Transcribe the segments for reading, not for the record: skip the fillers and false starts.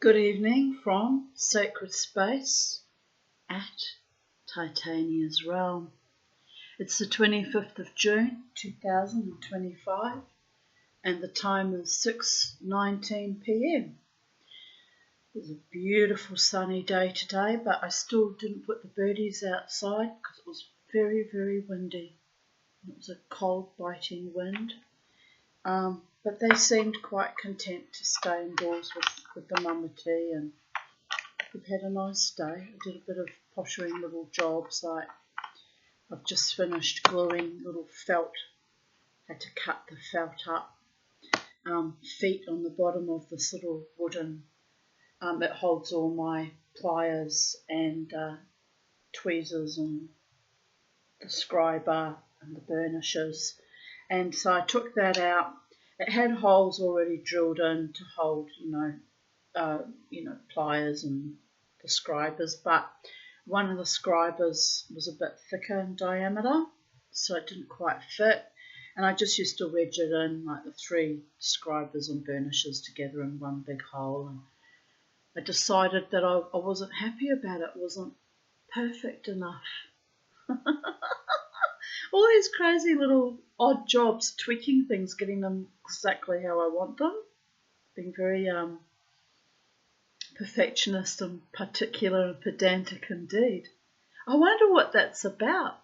Good evening from Sacred Space at Titania's Realm. It's the 25th of June 2025 and the time is 6:19 p.m. It's a beautiful sunny day today, but I still didn't put the birdies outside because it was very, very windy. It was a cold, biting wind. But they seemed quite content to stay indoors with the mama tea, and we've had a nice day. I did a bit of pottering little jobs, like I've just finished gluing little felt, had to cut the felt up, feet on the bottom of this little wooden, that holds all my pliers and tweezers and the scriber and the burnishes. And so I took that out. It had holes already drilled in to hold, pliers and the scribers, but one of the scribers was a bit thicker in diameter, so it didn't quite fit. And I just used to wedge it in, like the three scribers and burnishes together in one big hole. And I decided that I wasn't happy about it. It wasn't perfect enough. All these crazy little odd jobs, tweaking things, getting them exactly how I want them. Being very perfectionist and particular and pedantic indeed. I wonder what that's about.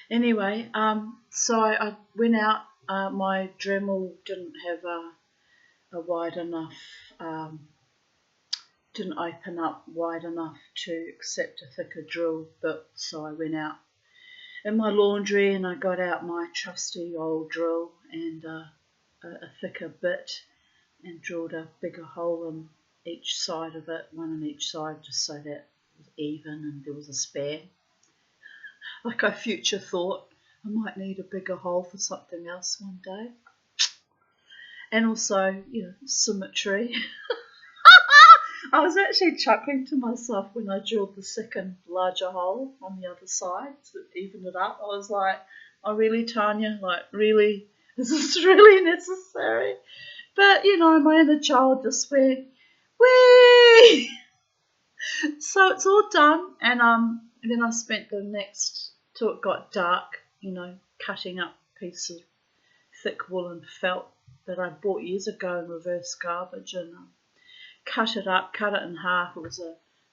Anyway, so I went out. My Dremel didn't have a wide enough, didn't open up wide enough to accept a thicker drill bit, so I went out in my laundry and I got out my trusty old drill and a thicker bit and drilled a bigger hole in each side of it, one on each side, just so that it was even and there was a spare. Like I future thought, I might need a bigger hole for something else one day. And also, symmetry. I was actually chuckling to myself when I drilled the second larger hole on the other side to even it up. I was like, oh really, Tanya? Like, really? Is this really necessary? But, my inner child just went, whee! So it's all done. And then I spent the next, till it got dark, cutting up pieces of thick woolen felt that I bought years ago in reverse garbage and cut it up, cut it in half. It was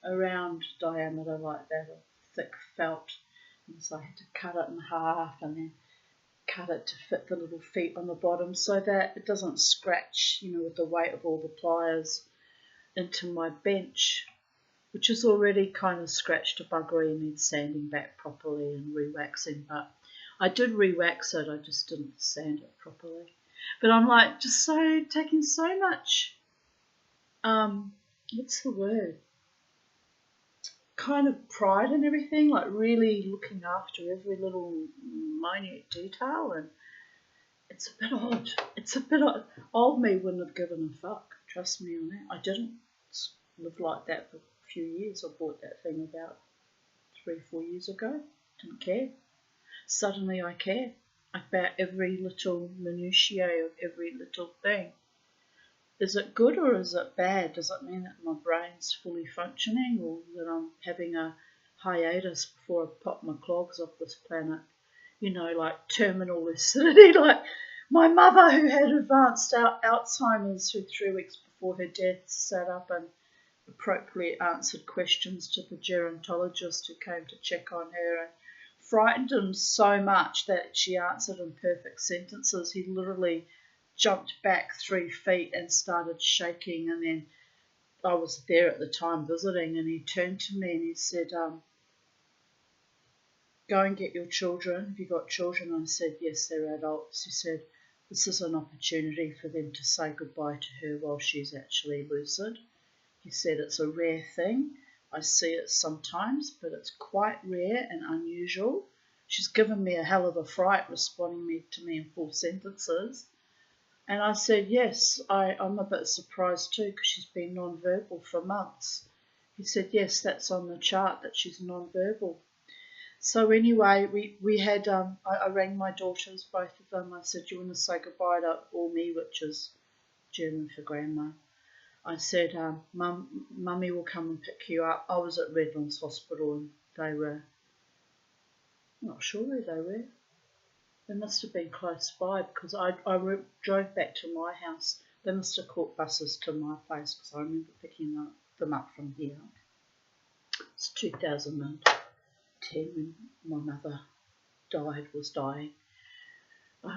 a round diameter like that of thick felt. And so I had to cut it in half and then cut it to fit the little feet on the bottom so that it doesn't scratch, with the weight of all the pliers into my bench, which is already kind of scratched to buggery and needs sanding back properly and re-waxing. But I did re-wax it, I just didn't sand it properly. But I'm like, just taking so much, what's the word? Kind of pride in everything, like really looking after every little minute detail, and it's a bit odd. It's a bit odd. Old me wouldn't have given a fuck, trust me on that. I didn't live like that for a few years. I bought that thing about 3-4 years ago. Didn't care. Suddenly I care about every little minutiae of every little thing. Is it good or is it bad? Does it mean that my brain's fully functioning or that I'm having a hiatus before I pop my clogs off this planet? Like terminal lucidity, like my mother who had advanced Alzheimer's who 3 weeks before her death sat up and appropriately answered questions to the gerontologist who came to check on her and frightened him so much that she answered in perfect sentences. He literally jumped back 3 feet and started shaking, and then I was there at the time visiting and he turned to me and he said, go and get your children. Have you got children? I said, yes, they're adults. He said, this is an opportunity for them to say goodbye to her while she's actually lucid. He said it's a rare thing. I see it sometimes, but it's quite rare and unusual. She's given me a hell of a fright responding to me in full sentences. And I said, yes, I'm a bit surprised too because she's been non-verbal for months. He said, yes, that's on the chart that she's non-verbal. So anyway, we had, I rang my daughters, both of them. I said, do you want to say goodbye to all me, which is German for grandma. I said, Mummy will come and pick you up. I was at Redlands Hospital and they were, I'm not sure where they were. They must have been close by because I drove back to my house. They must have caught buses to my place because I remember picking them up from here. It's 2010 when my mother was dying.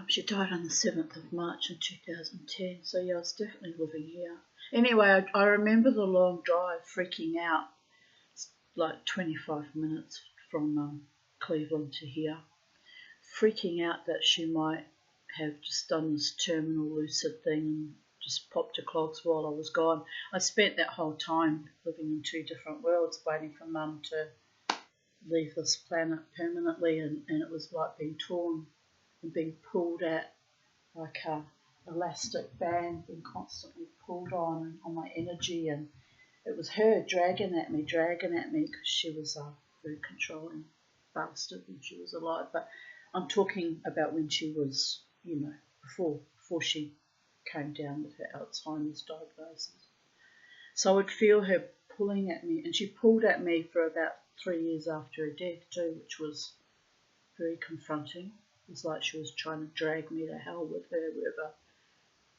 She died on the 7th of March in 2010, so yeah, I was definitely living here. Anyway, I remember the long drive, freaking out. It's like 25 minutes from Cleveland to here. Freaking out that she might have just done this terminal lucid thing and just popped to clogs while I was gone. I spent that whole time living in two different worlds, waiting for Mum to leave this planet permanently, and it was like being torn and being pulled at like a elastic band, being constantly pulled on my energy, and it was her dragging at me because she was a very controlling bastard when she was alive. But I'm talking about when she was, before she came down with her Alzheimer's diagnosis. So I would feel her pulling at me, and she pulled at me for about 3 years after her death too, which was very confronting. It was like she was trying to drag me to hell with her, wherever.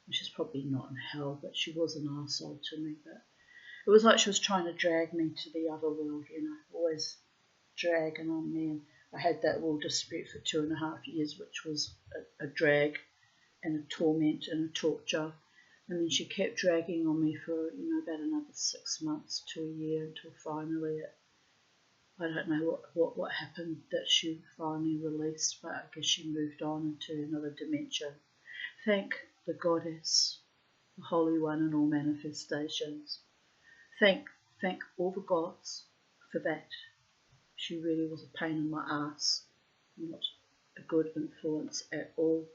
She's probably not in hell, but she was an arsehole to me. But it was like she was trying to drag me to the other world, always dragging on me. And I had that little dispute for 2.5 years, which was a drag and a torment and a torture. And then she kept dragging on me for, about another 6 months to a year until finally I don't know what happened that she finally released, but I guess she moved on into another dimension. Thank the Goddess, the Holy One in all manifestations. Thank all the gods for that. She really was a pain in my ass, not a good influence at all.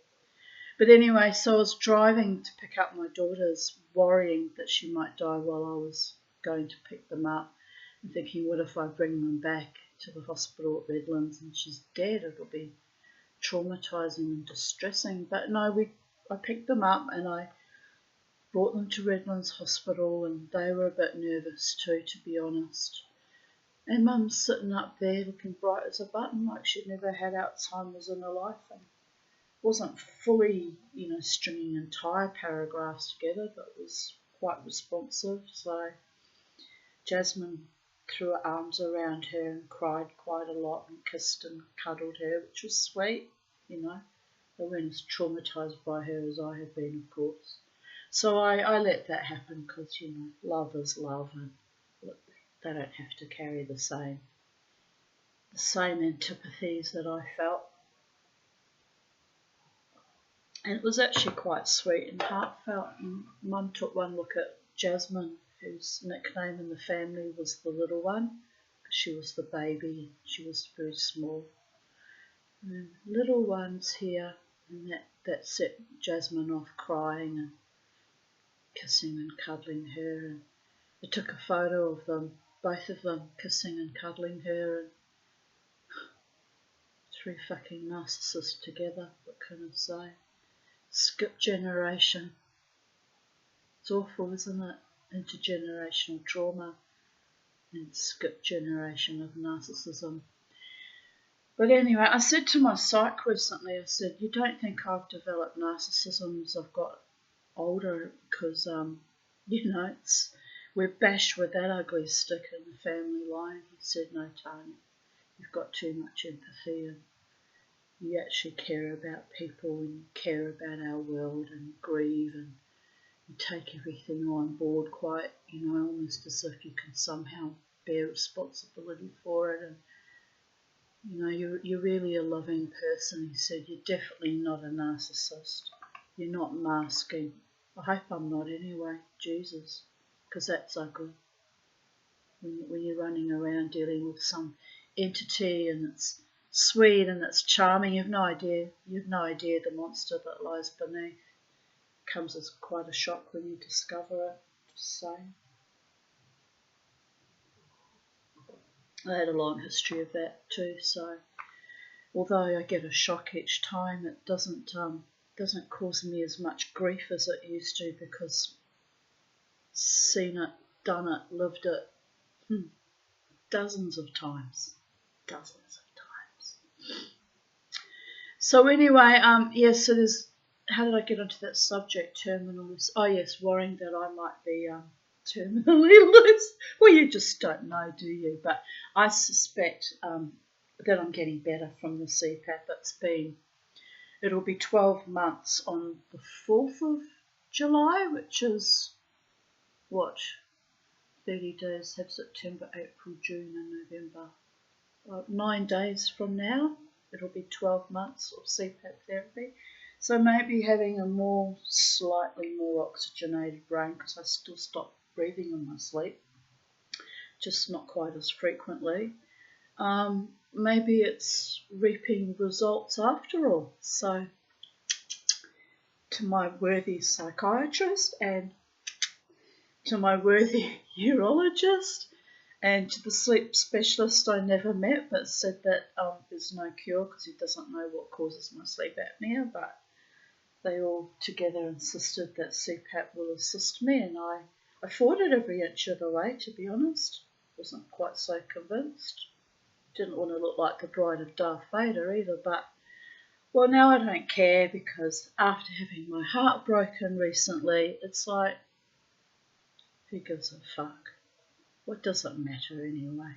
But anyway, so I was driving to pick up my daughters, worrying that she might die while I was going to pick them up, and thinking, what if I bring them back to the hospital at Redlands and she's dead? It'll be traumatising and distressing. But no, I picked them up and I brought them to Redlands Hospital, and they were a bit nervous too, to be honest. And Mum's sitting up there looking bright as a button, like she'd never had Alzheimer's in her life, and wasn't fully, stringing entire paragraphs together, but was quite responsive. So Jasmine threw her arms around her and cried quite a lot and kissed and cuddled her, which was sweet, They weren't as traumatised by her as I had been, of course. So I let that happen because, love is love, and they don't have to carry the same antipathies that I felt. And it was actually quite sweet and heartfelt. And Mum took one look at Jasmine, whose nickname in the family was the little one, because she was the baby. She was very small. And little one's here, and that set Jasmine off crying and kissing and cuddling her. And I took a photo of them, both of them kissing and cuddling her. And 3 fucking narcissists together, what can I say? Skip generation. It's awful, isn't it? Intergenerational trauma and skip generation of narcissism. But anyway, I said to my psych recently, I said, you don't think I've developed narcissism as I've got older because, we're bashed with that ugly stick in the family line. He said, no, Tanya, you've got too much empathy and you actually care about people and care about our world and grieve and you take everything on board quite, almost as if you can somehow bear responsibility for it. And, you're really a loving person. He said, you're definitely not a narcissist. You're not masking. I hope I'm not anyway, Jesus, because that's ugly. When you're running around dealing with some entity and it's sweet and it's charming, you've no idea the monster that lies beneath. Comes as quite a shock when you discover it, just saying. I had a long history of that too, so although I get a shock each time, it doesn't doesn't cause me as much grief as it used to, because seen it, done it, lived it dozens of times. So anyway, yes, so there's, how did I get onto that subject, terminal loose? Oh yes, worrying that I might be terminally loose. Well, you just don't know, do you? But I suspect that I'm getting better from the CPAP. It'll be 12 months on the 4th of July, which is, what, 30 days, have September, April, June and November. 9 days from now, it'll be 12 months of CPAP therapy. So maybe having a slightly more oxygenated brain, because I still stop breathing in my sleep, just not quite as frequently. Maybe it's reaping results after all. So to my worthy psychiatrist and to my worthy urologist and to the sleep specialist I never met, but said that there's no cure because he doesn't know what causes my sleep apnea, but they all together insisted that CPAP will assist me, and I fought it every inch of the way, to be honest. Wasn't quite so convinced. Didn't want to look like the bride of Darth Vader either, but well, now I don't care, because after having my heart broken recently, it's like, who gives a fuck? What does it matter anyway?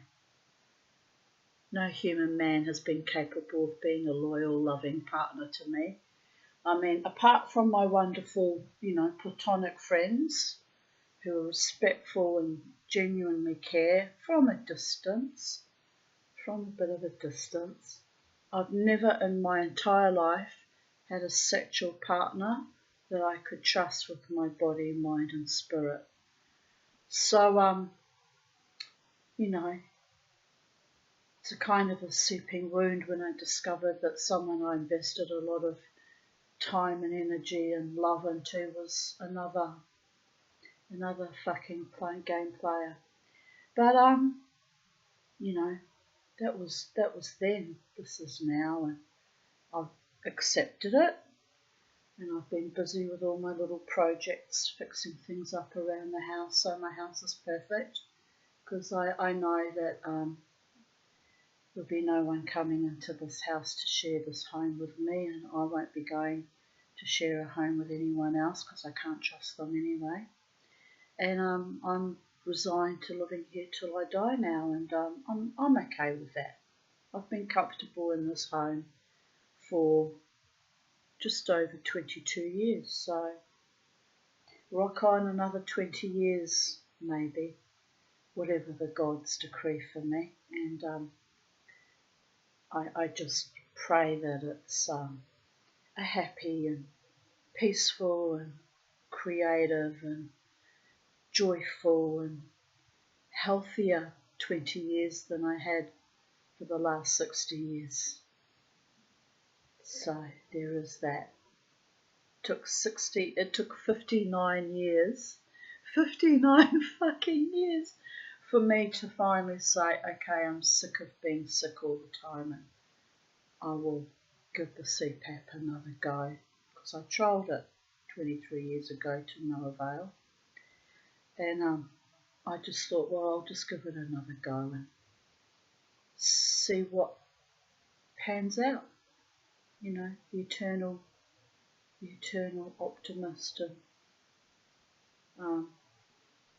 No human man has been capable of being a loyal, loving partner to me. I mean, apart from my wonderful, platonic friends who are respectful and genuinely care from a bit of a distance, I've never in my entire life had a sexual partner that I could trust with my body, mind and spirit. So, it's a kind of a seeping wound when I discovered that someone I invested a lot of time and energy and love into was another fucking game player. But that was then. This is now, and I've accepted it, and I've been busy with all my little projects, fixing things up around the house so my house is perfect, because I know that there'll be no one coming into this house to share this home with me, and I won't be going to share a home with anyone else because I can't trust them anyway. And I'm resigned to living here till I die now, and I'm okay with that. I've been comfortable in this home for just over 22 years, so rock on another 20 years maybe, whatever the gods decree for me. And I just pray that it's a happy and peaceful and creative and joyful and healthier 20 years than I had for the last 60 years. So there is that. It took 59 years, 59 fucking years for me to finally say, okay, I'm sick of being sick all the time and I will give the CPAP another go, because I trialled it 23 years ago to no avail. And I just thought, well, I'll just give it another go and see what pans out. The eternal optimist and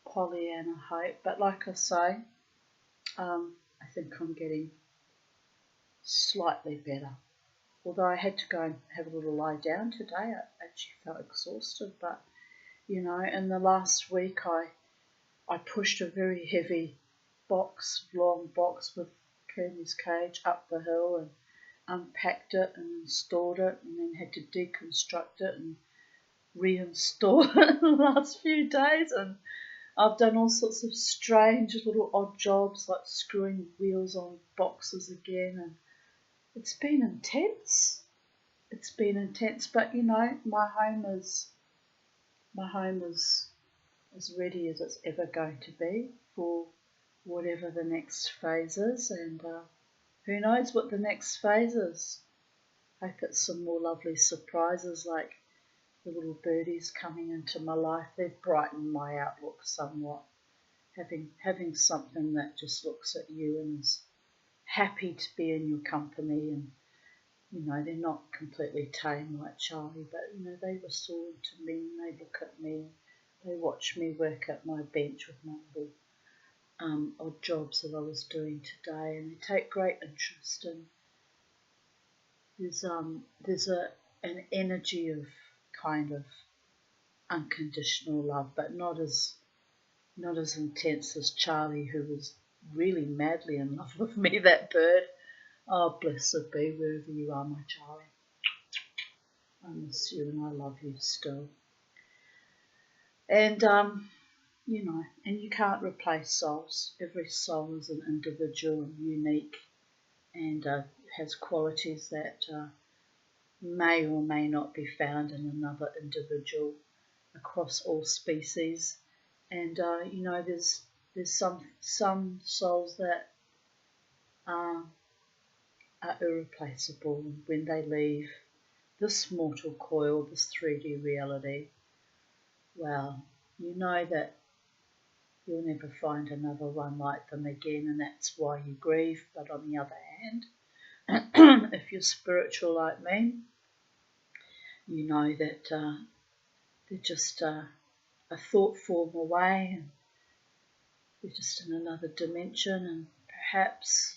Pollyanna hope. But like I say, I think I'm getting slightly better. Although I had to go and have a little lie down today, I actually felt exhausted. But in the last week I pushed a very heavy long box with Kearney's cage up the hill and unpacked it and installed it, and then had to deconstruct it and reinstall it in the last few days. And I've done all sorts of strange little odd jobs, like screwing wheels on boxes again, and it's been intense. But my home is as ready as it's ever going to be for whatever the next phase is, and who knows what the next phase is. hope it's some more lovely surprises like the little birdies coming into my life. They've brightened my outlook somewhat. Having something that just looks at you and is happy to be in your company, and they're not completely tame like Charlie, but they respond to me and they look at me, they watch me work at my bench with my little odd jobs that I was doing today, and they take great interest. And there's an energy of kind of unconditional love, but not as intense as Charlie, who was really madly in love with me, that bird. Oh, blessed be wherever you are, my Charlie. I miss you and I love you still. And, and you can't replace souls. Every soul is an individual and unique, and has qualities that may or may not be found in another individual across all species. And there's some souls that are irreplaceable, and when they leave this mortal coil, this 3D reality, well, you know that you'll never find another one like them again, and that's why you grieve. But on the other hand, if you're spiritual like me, you know that they're just a thought form away, and they're just in another dimension, and perhaps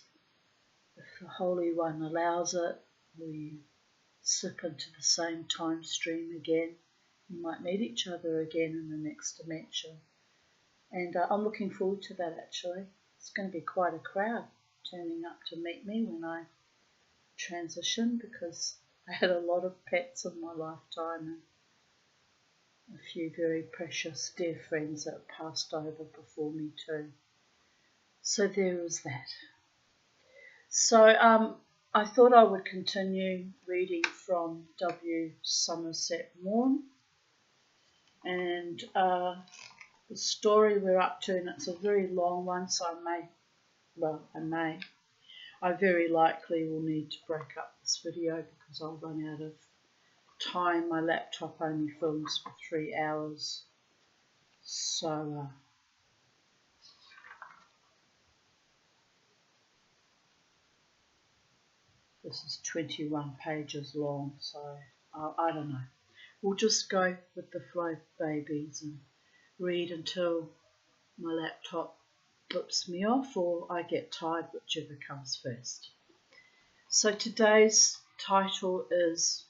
if the Holy One allows it, or you slip into the same time stream again, you might meet each other again in the next dimension. And I'm looking forward to that, actually. It's going to be quite a crowd turning up to meet me when I transition, because I had a lot of pets in my lifetime and a few very precious dear friends that passed over before me too. So there was that. So I thought I would continue reading from W. Somerset Maugham, and the story we're up to, and it's a very long one, so I very likely will need to break up this video because I'll run out of time. My laptop only films for 3 hours, so this is 21 pages long, so I don't know. We'll just go with the flow, babies, and read until my laptop flips me off or I get tired, whichever comes first. So today's title is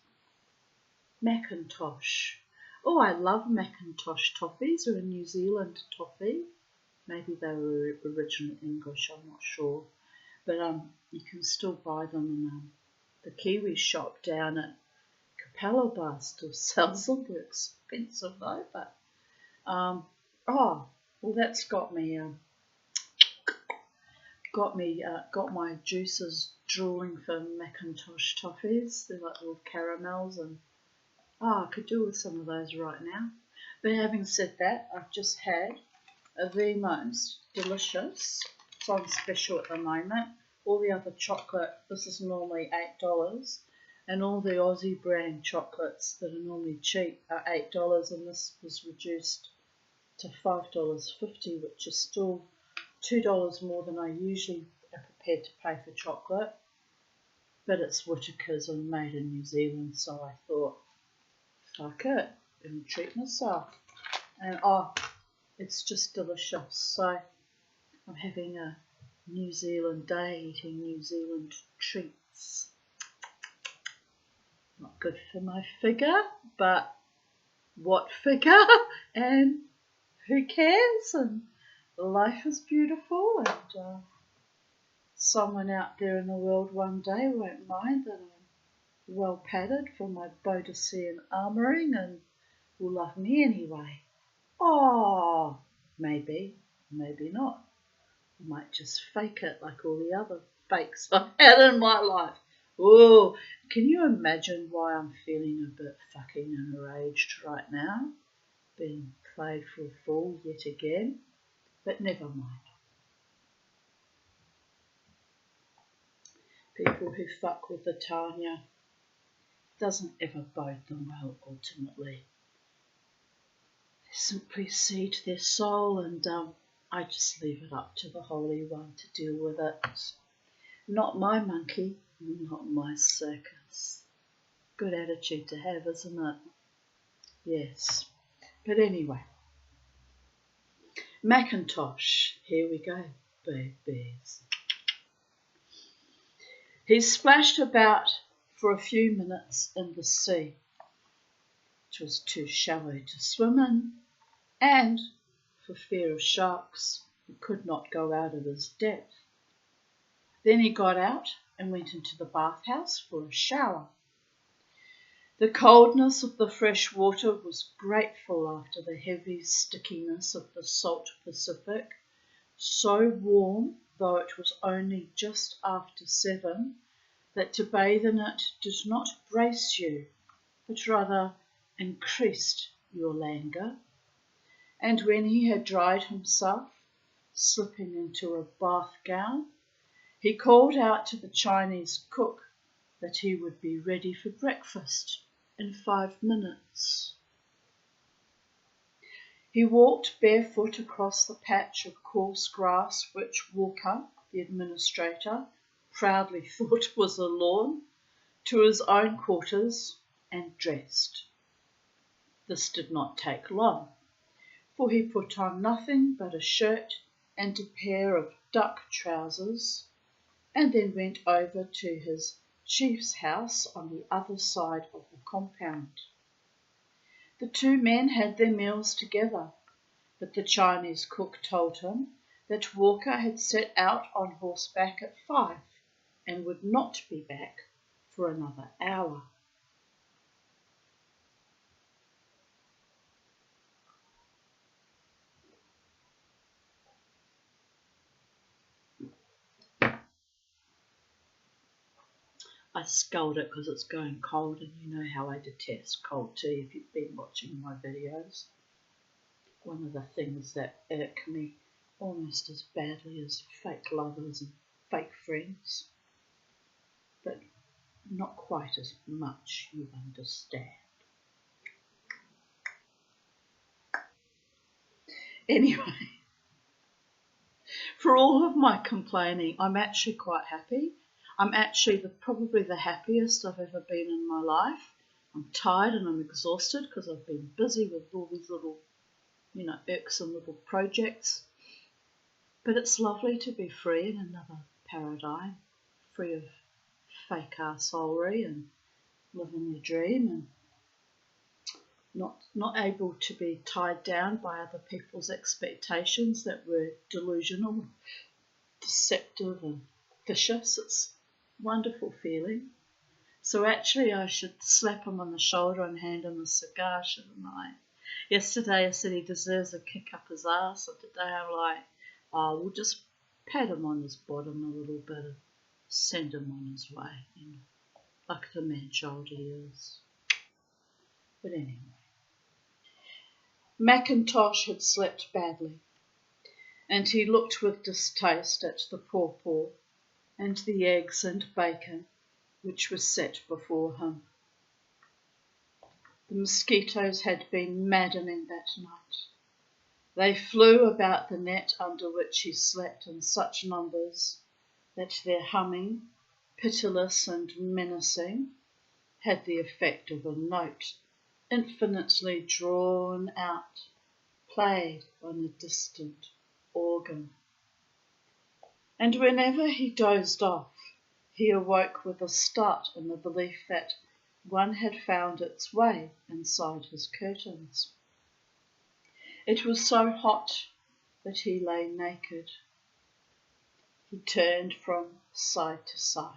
Mackintosh. Oh, I love Mackintosh toffees. They're a New Zealand toffee. Maybe they were originally English, I'm not sure. But you can still buy them in the Kiwi shop down at Capella Bar. Still sells them. They're expensive though, but that's got my juices drooling for Mackintosh toffees. They're like little caramels, and I could do with some of those right now. But having said that, I've just had the most delicious. It's on special at the moment. All the other chocolate, this is normally $8, and all the Aussie brand chocolates that are normally cheap are $8, and this was reduced to $5.50, which is still $2 more than I usually am prepared to pay for chocolate. But it's Whittaker's and made in New Zealand, so I thought, fuck it, and treat myself. And it's just delicious. So I'm having a New Zealand day, eating New Zealand treats. Not good for my figure, but what figure? And who cares? And life is beautiful, and someone out there in the world one day won't mind that I'm well padded for my Boadicea armouring and will love me anyway. Oh, maybe not. I might just fake it like all the other fakes I've had in my life. Oh, can you imagine why I'm feeling a bit fucking enraged right now? Being played for a fool yet again. But never mind. People who fuck with the Tanya doesn't ever bode them well ultimately. They simply seed their soul, and I just leave it up to the Holy One to deal with it. Not my monkey, not my circus. Good attitude to have, isn't it? Yes. But anyway, Mackintosh, here we go, babies. He splashed about for a few minutes in the sea. It was too shallow to swim in, and, for fear of sharks, he could not go out of his depth. Then he got out and went into the bathhouse for a shower. The coldness of the fresh water was grateful after the heavy stickiness of the salt Pacific, so warm, though it was only just after 7, that to bathe in it did not brace you, but rather increased your languor. And when he had dried himself, slipping into a bath gown, he called out to the Chinese cook that he would be ready for breakfast in 5 minutes. He walked barefoot across the patch of coarse grass which Walker, the administrator, proudly thought was a lawn, to his own quarters and dressed. This did not take long, for he put on nothing but a shirt and a pair of duck trousers, and then went over to his chief's house on the other side of the compound. The 2 men had their meals together, but the Chinese cook told him that Walker had set out on horseback at 5 and would not be back for another hour. I sculled it because it's going cold, and you know how I detest cold tea if you've been watching my videos. One of the things that irk me almost as badly as fake lovers and fake friends, but not quite as much, you understand. Anyway, for all of my complaining, I'm actually quite happy. I'm actually probably the happiest I've ever been in my life. I'm tired and I'm exhausted because I've been busy with all these little, irksome little projects. But it's lovely to be free in another paradigm, free of fake arseholery and living the dream, and not able to be tied down by other people's expectations that were delusional, deceptive and vicious. It's a wonderful feeling. So actually I should slap him on the shoulder and hand him a cigar, shouldn't I? Yesterday I said he deserves a kick up his arse, and today I'm like, we'll just pat him on his bottom a little bit and send him on his way, like the man-child he is. But anyway, Mackintosh had slept badly, and he looked with distaste at the pawpaw and the eggs and bacon which was set before him. The mosquitoes had been maddening that night. They flew about the net under which he slept in such numbers that their humming, pitiless and menacing, had the effect of a note infinitely drawn out, played on a distant organ. And whenever he dozed off, he awoke with a start in the belief that one had found its way inside his curtains. It was so hot that he lay naked. He turned from side to side,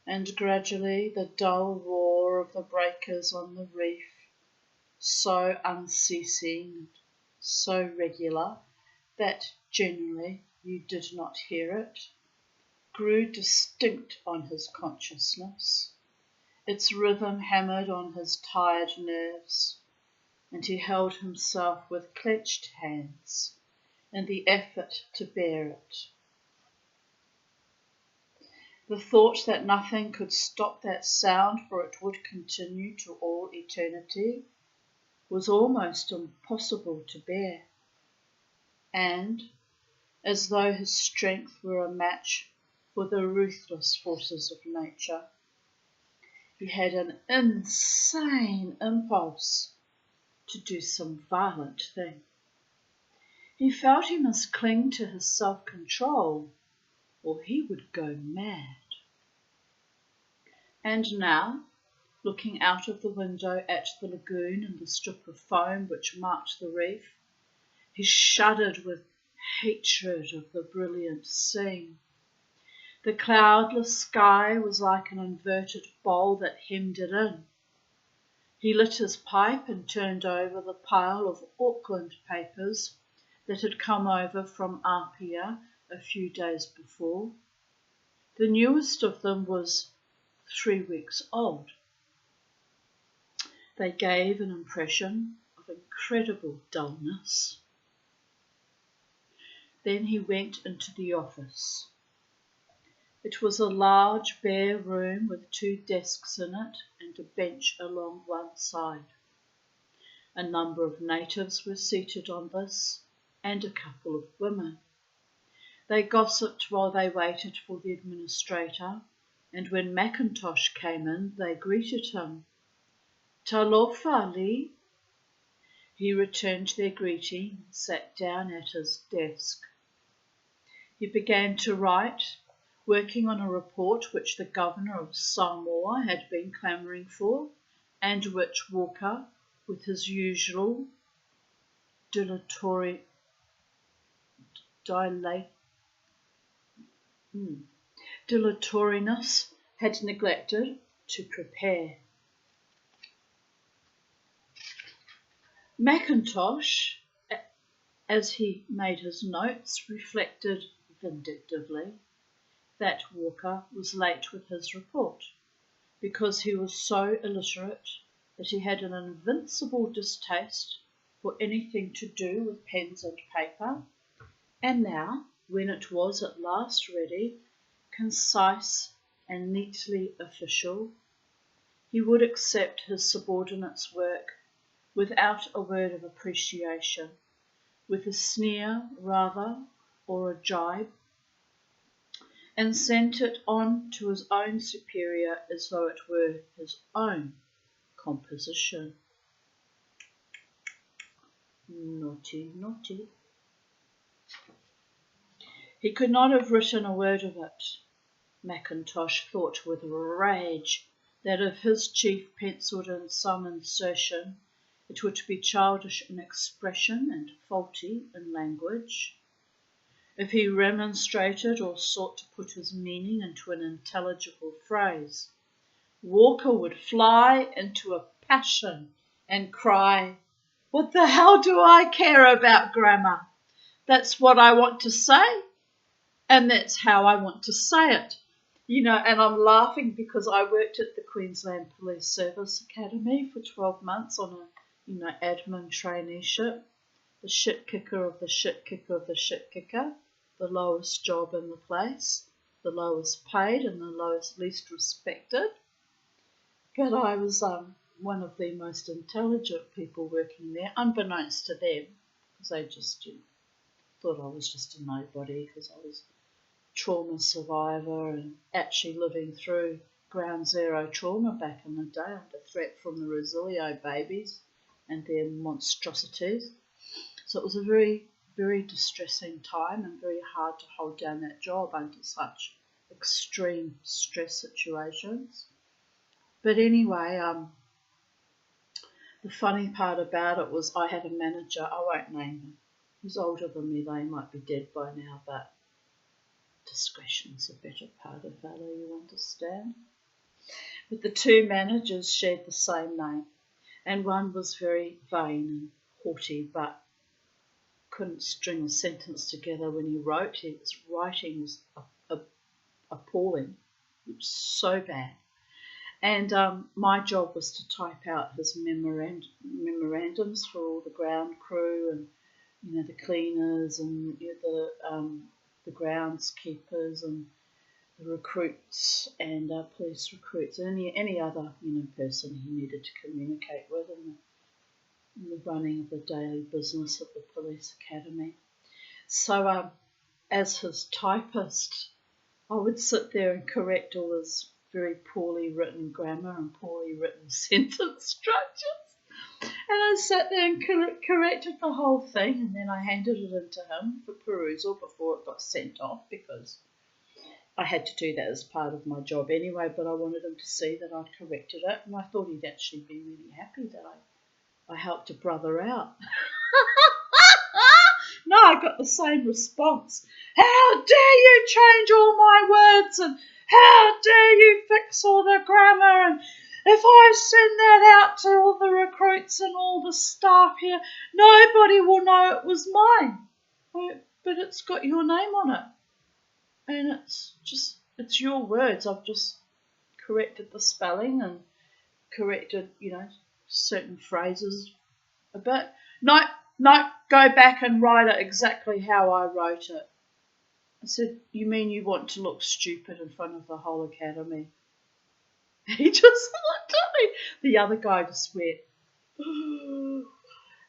and gradually the dull roar of the breakers on the reef, so unceasing and so regular that generally you did not hear it, grew distinct on his consciousness. Its rhythm hammered on his tired nerves, and he held himself with clenched hands in the effort to bear it. The thought that nothing could stop that sound, for it would continue to all eternity, was almost impossible to bear. And, as though his strength were a match for the ruthless forces of nature, he had an insane impulse to do some violent thing. He felt he must cling to his self-control, or he would go mad. And now, looking out of the window at the lagoon and the strip of foam which marked the reef, he shuddered with hatred of the brilliant scene. The cloudless sky was like an inverted bowl that hemmed it in. He lit his pipe and turned over the pile of Auckland papers that had come over from Apia a few days before. The newest of them was 3 weeks old. They gave an impression of incredible dullness. Then he went into the office. It was a large bare room with 2 desks in it and a bench along one side. A number of natives were seated on this, and a couple of women. They gossiped while they waited for the administrator, and when Mackintosh came in, they greeted him. "Talofa, Lee." He returned their greeting and sat down at his desk. He began to write, working on a report which the governor of Samoa had been clamouring for, and which Walker, with his usual dilatoriness, had neglected to prepare. Mackintosh, as he made his notes, reflected vindictively that Walker was late with his report, because he was so illiterate that he had an invincible distaste for anything to do with pens and paper, and now, when it was at last ready, concise and neatly official, he would accept his subordinate's work without a word of appreciation, with a sneer rather, or a jibe, and sent it on to his own superior as though it were his own composition. Naughty, naughty. He could not have written a word of it. Mackintosh thought with rage that if his chief pencilled in some insertion, it would be childish in expression and faulty in language. If he remonstrated or sought to put his meaning into an intelligible phrase, Walker would fly into a passion and cry, "What the hell do I care about grammar? That's what I want to say, and that's how I want to say it." And I'm laughing because I worked at the Queensland Police Service Academy for 12 months on a, admin traineeship, the shit kicker of the shit kicker of the shit kicker, the lowest job in the place, the lowest paid and the least respected. But I was one of the most intelligent people working there, unbeknownst to them, because they just thought I was just a nobody because I was a trauma survivor and actually living through ground zero trauma back in the day under threat from the Rosilio babies and their monstrosities. So it was a very, very distressing time and very hard to hold down that job under such extreme stress situations. But anyway, the funny part about it was I had a manager, I won't name him. He's older than me, they might be dead by now, but discretion's a better part of valor, you understand. But the 2 managers shared the same name, and one was very vain and haughty, but couldn't string a sentence together when he wrote. His writing was appalling. It was so bad. And my job was to type out his memorandums for all the ground crew and the cleaners and the groundskeepers and the recruits and police recruits and any other person he needed to communicate with in the running of the daily business of the police academy. So as his typist, I would sit there and correct all his very poorly written grammar and poorly written sentence structures. And I sat there and corrected the whole thing, and then I handed it in to him for perusal before it got sent off, because I had to do that as part of my job anyway, but I wanted him to see that I'd corrected it, and I thought he'd actually be really happy that I helped a brother out. No, I got the same response. How dare you change all my words, and how dare you fix all the grammar, and if I send that out to all the recruits and all the staff here, nobody will know it was mine. But it's got your name on it. And it's your words. I've just corrected the spelling and corrected, certain phrases a bit. No, go back and write it exactly how I wrote it. I said, you mean you want to look stupid in front of the whole academy? He just looked at me. The other guy just went,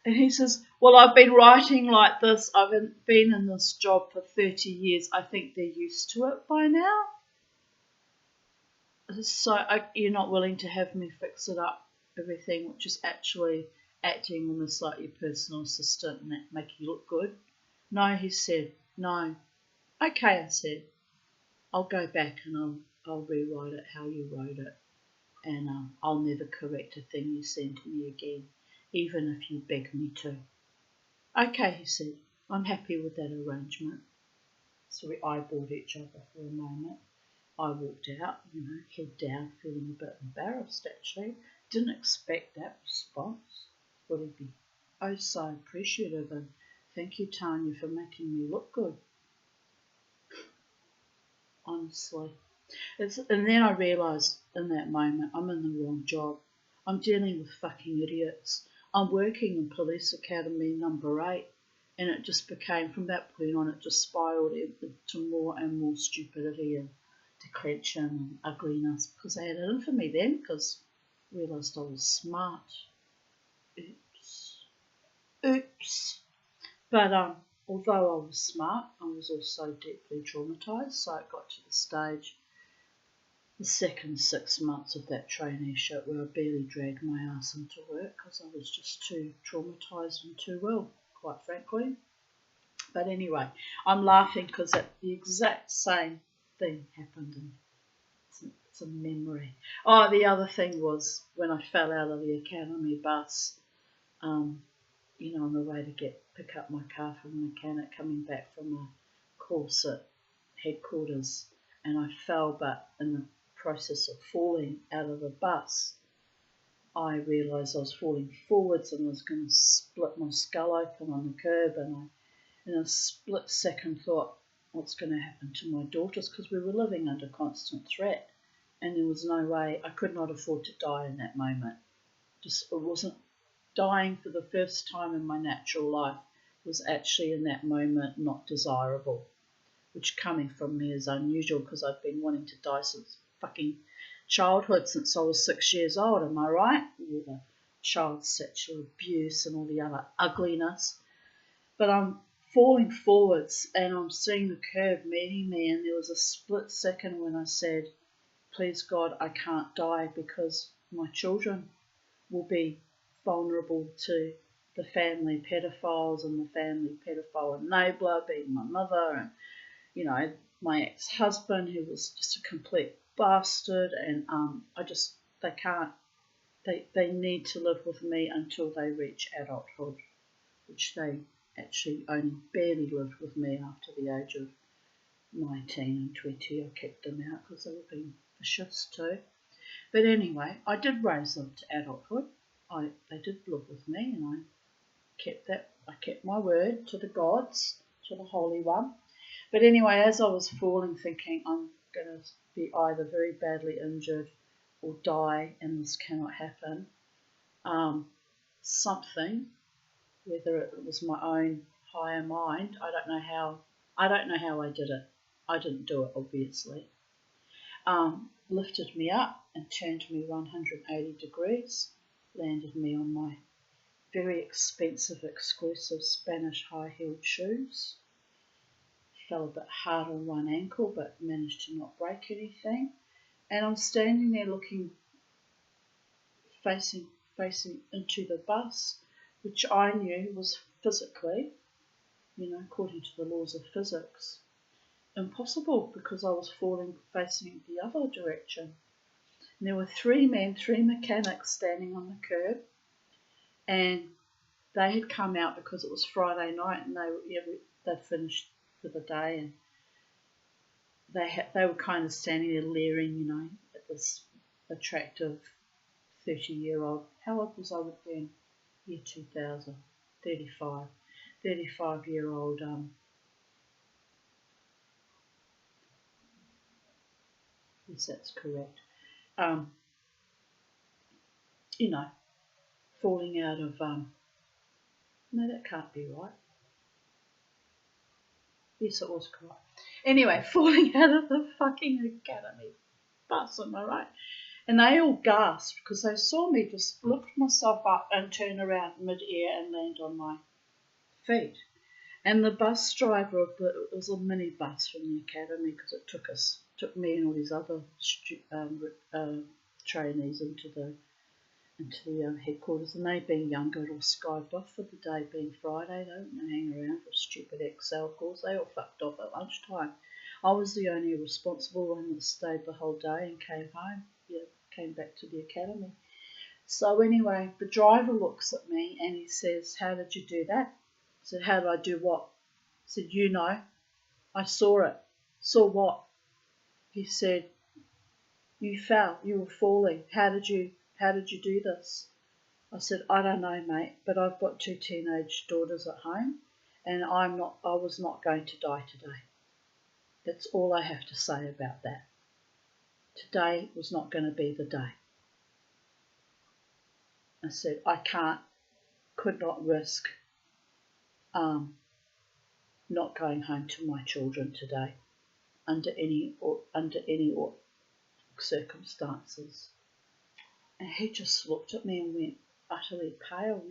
and he says, well, I've been writing like this. I've been in this job for 30 years. I think they're used to it by now. So you're not willing to have me fix it up, everything, which is actually acting almost like your personal assistant and make you look good. No, he said, no. Okay, I said, I'll go back and I'll rewrite it how you wrote it. And I'll never correct a thing you send to me again, even if you beg me to. Okay, he said, I'm happy with that arrangement. So we eyeballed each other for a moment. I walked out, head down, feeling a bit embarrassed actually. Didn't expect that response. Thought he'd be oh so appreciative, and thank you, Tanya, for making me look good. Honestly. And then I realised in that moment I'm in the wrong job. I'm dealing with fucking idiots. I'm working in Police Academy number 8, and it just became, from that point on, it just spiralled into more and more stupidity and declension and ugliness, because they had it in for me then, because I realised I was smart. Oops. But although I was smart, I was also deeply traumatised, so it got to the stage, the second 6 months of that traineeship, where I barely dragged my ass into work because I was just too traumatised and too ill, quite frankly. But anyway, I'm laughing because the exact same thing happened, and it's a memory. Oh, the other thing was when I fell out of the academy bus, on the way to pick up my car from the mechanic, coming back from a course at headquarters, and I fell, but in the process of falling out of the bus, I realised I was falling forwards and was going to split my skull open on the curb, and I, in a split second, thought, what's going to happen to my daughters, because we were living under constant threat, and there was no way, I could not afford to die in that moment. It wasn't dying for the first time in my natural life was actually in that moment not desirable, which coming from me is unusual, because I've been wanting to die since fucking childhood, since I was 6 years old, am I right? All the child sexual abuse and all the other ugliness. But I'm falling forwards and I'm seeing the curb meeting me, and there was a split second when I said, please God, I can't die, because my children will be vulnerable to the family pedophiles and the family pedophile enabler being my mother, and my ex-husband, who was just a complete bastard, and they need to live with me until they reach adulthood, which they actually only barely lived with me after the age of 19 and 20. I kicked them out because they were being vicious too. But anyway, I did raise them to adulthood. They did live with me, and I kept my word to the gods, to the Holy One. But anyway, as I was falling, thinking I'm going to be either very badly injured or die, and this cannot happen, something, whether it was my own higher mind, I don't know how I did it. I didn't do it, obviously. lifted me up and turned me 180 degrees, landed me on my very expensive, exclusive Spanish high-heeled shoes. Fell a bit hard on one ankle, but managed to not break anything. And I'm standing there looking, facing into the bus, which I knew was physically, according to the laws of physics, impossible because I was falling facing the other direction. And there were three mechanics standing on the curb, and they had come out because it was Friday night and they'd finished for the day, and they were kind of standing there leering, at this attractive 30-year-old. How old was I then? Year 2000, 35-year-old yes, that's correct. Falling out of no, that can't be right. Yes, it was correct. Anyway, falling out of the fucking academy bus, am I right? And they all gasped because they saw me just lift myself up and turn around mid-air and land on my feet. And the bus driver it was a minibus from the academy because it took me and all these other trainees into the headquarters, and they being younger had all skived off for the day, being Friday. They didn't hang around for a stupid Excel course. They all fucked off at lunchtime. I was the only responsible one that stayed the whole day and came home. Came back to the academy. So anyway, the driver looks at me and he says, "How did you do that?" I said, "How did I do what?" I said, I saw it. Saw what? He said, "You fell, you were falling. How did you do this?" I said, "I don't know, mate, but I've got 2 teenage daughters at home and I was not going to die today. That's all I have to say about that. Today was not going to be the day." I said, "I could not risk not going home to my children today under any circumstances." And he just looked at me and went utterly pale,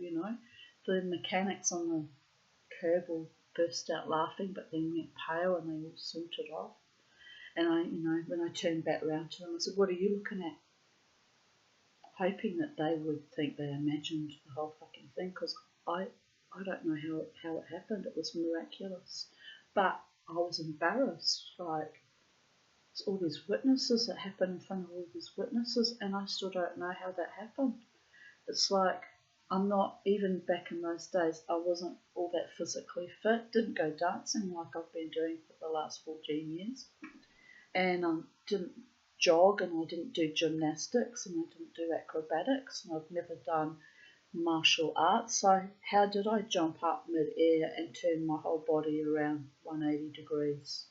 The mechanics on the curb all burst out laughing, but then went pale and they all sauntered off. And when I turned back round to them, I said, "What are you looking at?" Hoping that they would think they imagined the whole fucking thing, because I don't know how it happened. It was miraculous. But I was embarrassed, it's all these witnesses that happened in front of all these witnesses, and I still don't know how that happened. It's like, I'm not, even back in those days, I wasn't all that physically fit, didn't go dancing like I've been doing for the last 14 years, and didn't jog, and I didn't do gymnastics, and I didn't do acrobatics, and I've never done martial arts. So how did I jump up mid-air and turn my whole body around 180 degrees?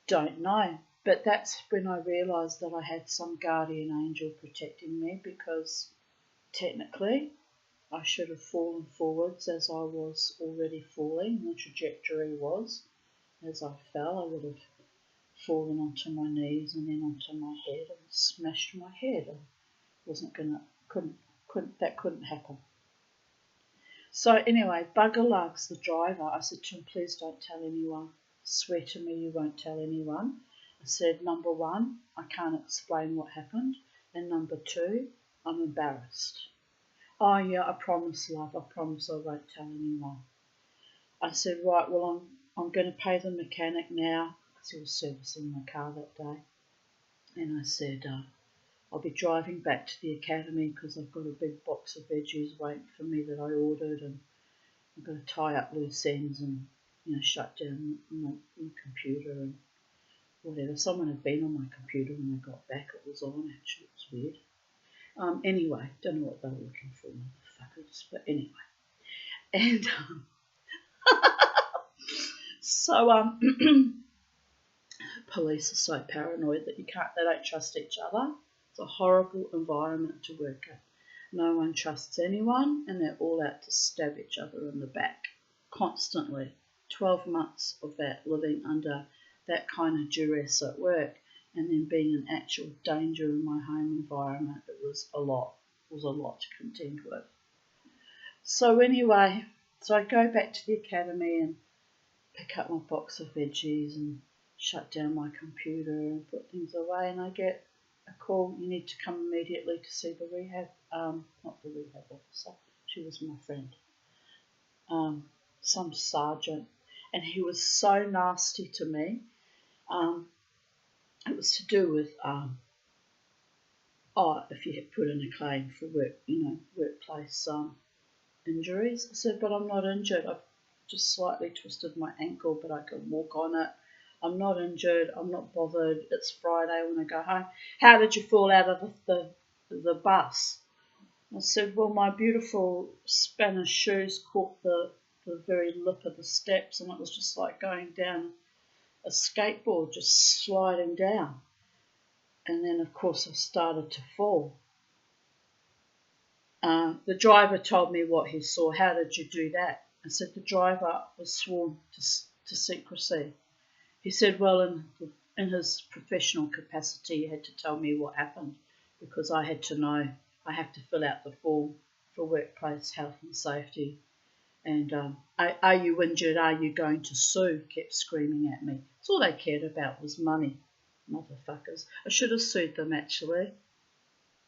Don't know. But that's when I realised that I had some guardian angel protecting me, because technically I should have fallen forwards as I was already falling. The trajectory was, as I fell, I would have fallen onto my knees and then onto my head and smashed my head. That couldn't happen. So anyway, Bugger Lugs, the driver, I said to him, "Please don't tell anyone. Swear to me you won't tell anyone." I said, "Number 1, I can't explain what happened, and number 2, I'm embarrassed." "Oh yeah, I promise, love, I promise I won't tell anyone." I said, "Right, well, I'm going to pay the mechanic now," because he was servicing my car that day. And I said, "I'll be driving back to the academy because I've got a big box of veggies waiting for me that I ordered, and I've got to tie up loose ends and shut down my computer and whatever." Someone had been on my computer when I got back. It was on, actually. It was weird. Anyway, don't know what they were looking for, motherfuckers. But anyway. And so police are so paranoid that they don't trust each other. It's a horrible environment to work in. No one trusts anyone, and they're all out to stab each other in the back constantly. 12 months of that, living under that kind of duress at work, and then being in actual danger in my home environment, it was a lot. It was a lot to contend with. So anyway, so I go back to the academy and pick up my box of veggies and shut down my computer and put things away, and I get a call, you need to come immediately to see the rehab, not the rehab officer, she was my friend, some sergeant, and he was so nasty to me. It was to do with, if you had put in a claim for work, workplace injuries. I said, but I'm not injured. I've just slightly twisted my ankle, but I can walk on it. I'm not injured. I'm not bothered. It's Friday when I go home. How did you fall out of the bus? I said, well, my beautiful Spanish shoes caught the very lip of the steps, and it was just like going down a skateboard, just sliding down. And then, of course, I started to fall. The driver told me what he saw. How did you do that? I said, the driver was sworn to secrecy. He said, well, in his professional capacity, he had to tell me what happened because I had to know. I have to fill out the form for workplace health and safety. And are you injured? Are you going to sue? Kept screaming at me. That's all they cared about was money, motherfuckers. I should have sued them, actually.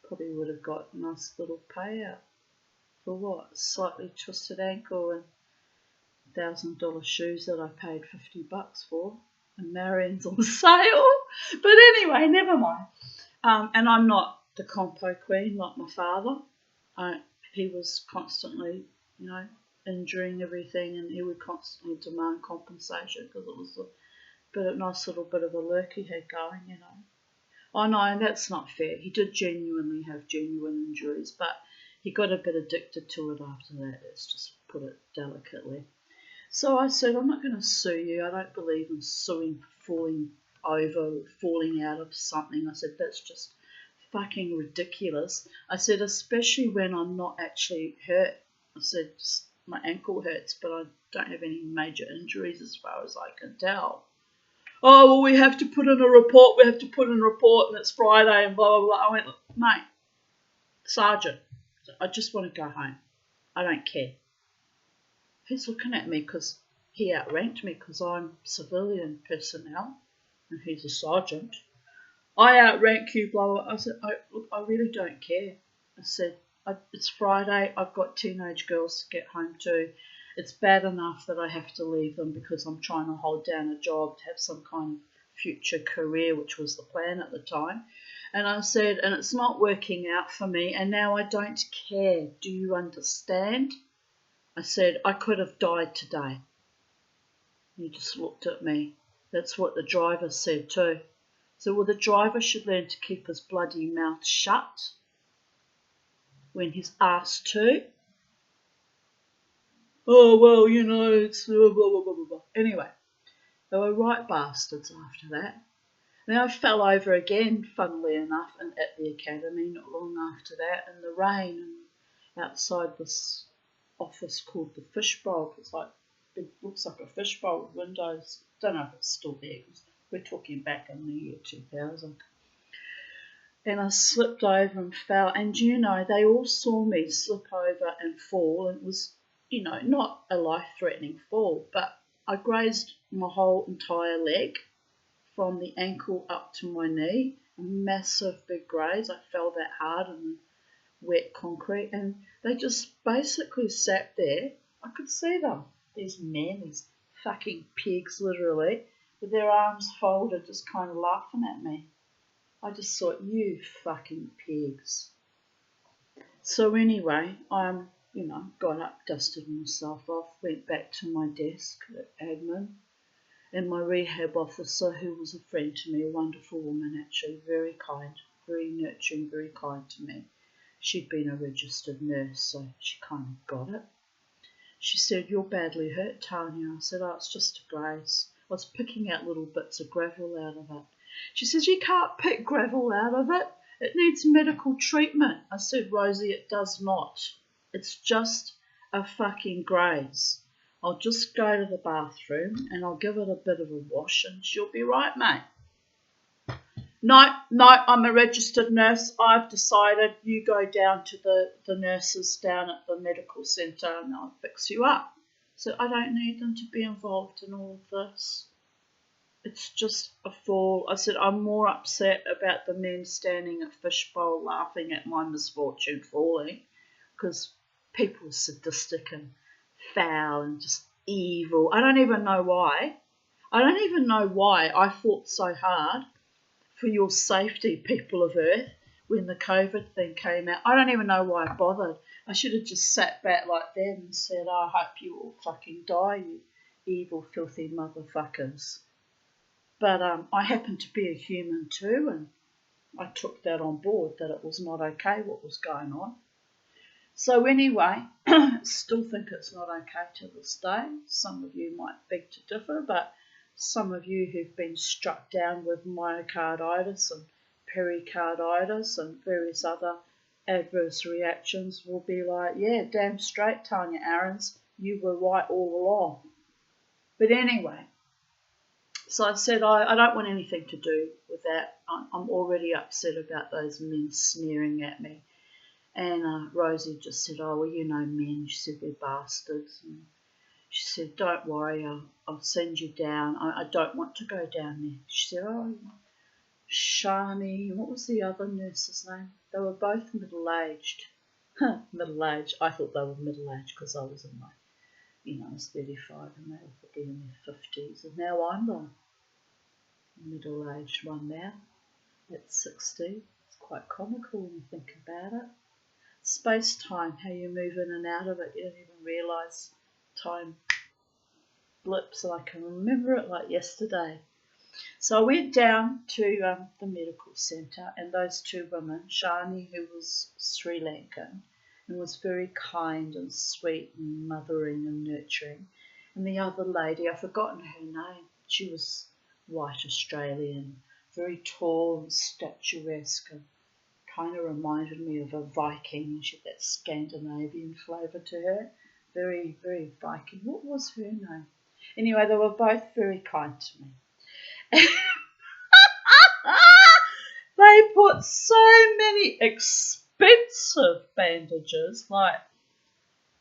Probably would have got a nice little payout. For what? A slightly twisted ankle and $1,000 shoes that I paid $50 for. And Marion's on sale. But anyway, never mind. And I'm not the compo queen like my father. He was constantly, injuring everything, and he would constantly demand compensation because it was a nice little bit of a lurk he had going, I know, and that's not fair. He did genuinely have genuine injuries, but he got a bit addicted to it after that. Let's just put it delicately. So I said, I'm not going to sue you. I don't believe in suing for falling out of something. I said, that's just fucking ridiculous. I said, especially when I'm not actually hurt. I said, my ankle hurts, but I don't have any major injuries as far as I can tell. Oh, well, we have to put in a report, and it's Friday, and blah, blah, blah. I went, mate, Sergeant, I just want to go home. I don't care. He's looking at me because he outranked me because I'm civilian personnel, and he's a sergeant. I outrank you, blah, blah. I said, look, I really don't care. I said, it's Friday, I've got teenage girls to get home to. It's bad enough that I have to leave them because I'm trying to hold down a job to have some kind of future career, which was the plan at the time. And I said, and it's not working out for me, and now I don't care. Do you understand? I said, I could have died today. He just looked at me. That's what the driver said too. So, well, the driver should learn to keep his bloody mouth shut when he's asked to. Oh, well, it's blah, blah, blah, blah, blah. Anyway, they were right bastards after that. Then I fell over again, funnily enough, and at the academy not long after that, in the rain, and outside this office called the Fishbowl. It looks like a fishbowl with windows. Don't know if it's still there. We're talking back in the year 2000. And I slipped over and fell. And, they all saw me slip over and fall. And it was, not a life-threatening fall, but I grazed my whole entire leg from the ankle up to my knee. A massive big graze. I fell that hard in the wet concrete. And they just basically sat there. I could see them. These men, these fucking pigs, literally, with their arms folded, just kind of laughing at me. I just thought, you fucking pigs. So anyway, got up, dusted myself off, went back to my desk at admin, and my rehab officer, who was a friend to me, a wonderful woman actually, very kind, very nurturing, very kind to me. She'd been a registered nurse, so she kind of got it. She said, you're badly hurt, Tanya. I said, it's just a graze. I was picking out little bits of gravel out of it. She says, you can't pick gravel out of it. It needs medical treatment. I said, Rosie, it does not. It's just a fucking graze. I'll just go to the bathroom and I'll give it a bit of a wash and she'll be right, mate. No, I'm a registered nurse. I've decided you go down to the nurses down at the medical centre and I'll fix you up. So I don't need them to be involved in all of this. It's just a fall. I said I'm more upset about the men standing at Fishbowl laughing at my misfortune falling because people are sadistic and foul and just evil. I don't even know why. I fought so hard for your safety, people of Earth, when the COVID thing came out. I don't even know why I bothered. I should have just sat back like them and said, I hope you all fucking die, you evil, filthy motherfuckers. But I happen to be a human too, and I took that on board, that it was not okay what was going on. So anyway, still think it's not okay to this day. Some of you might beg to differ, but some of you who've been struck down with myocarditis and pericarditis and various other adverse reactions will be like, yeah, damn straight, Tanya Aarons, you were right all along. But anyway, so I said I don't want anything to do with that. I'm already upset about those men sneering at me. And Rosie just said, oh, well, you know men. She said, they're bastards. And she said, don't worry, I'll send you down. I don't want to go down there. She said, oh, Shani, what was the other nurse's name? They were both middle-aged. Middle-aged. I thought they were middle-aged because I was in my, I was 35 and they were probably in their 50s. And now I'm the middle-aged one now at 60. It's quite comical when you think about it. Space-time, how you move in and out of it, you don't even realise time blips, and I can remember it like yesterday. So I went down to the medical centre, and those two women, Shani, who was Sri Lankan and was very kind and sweet and mothering and nurturing, and the other lady, I've forgotten her name, she was white Australian, very tall and statuesque, and kind of reminded me of a Viking. She had that Scandinavian flavour to her. Very, very Viking. What was her name? Anyway, they were both very kind to me. They put so many expensive bandages, like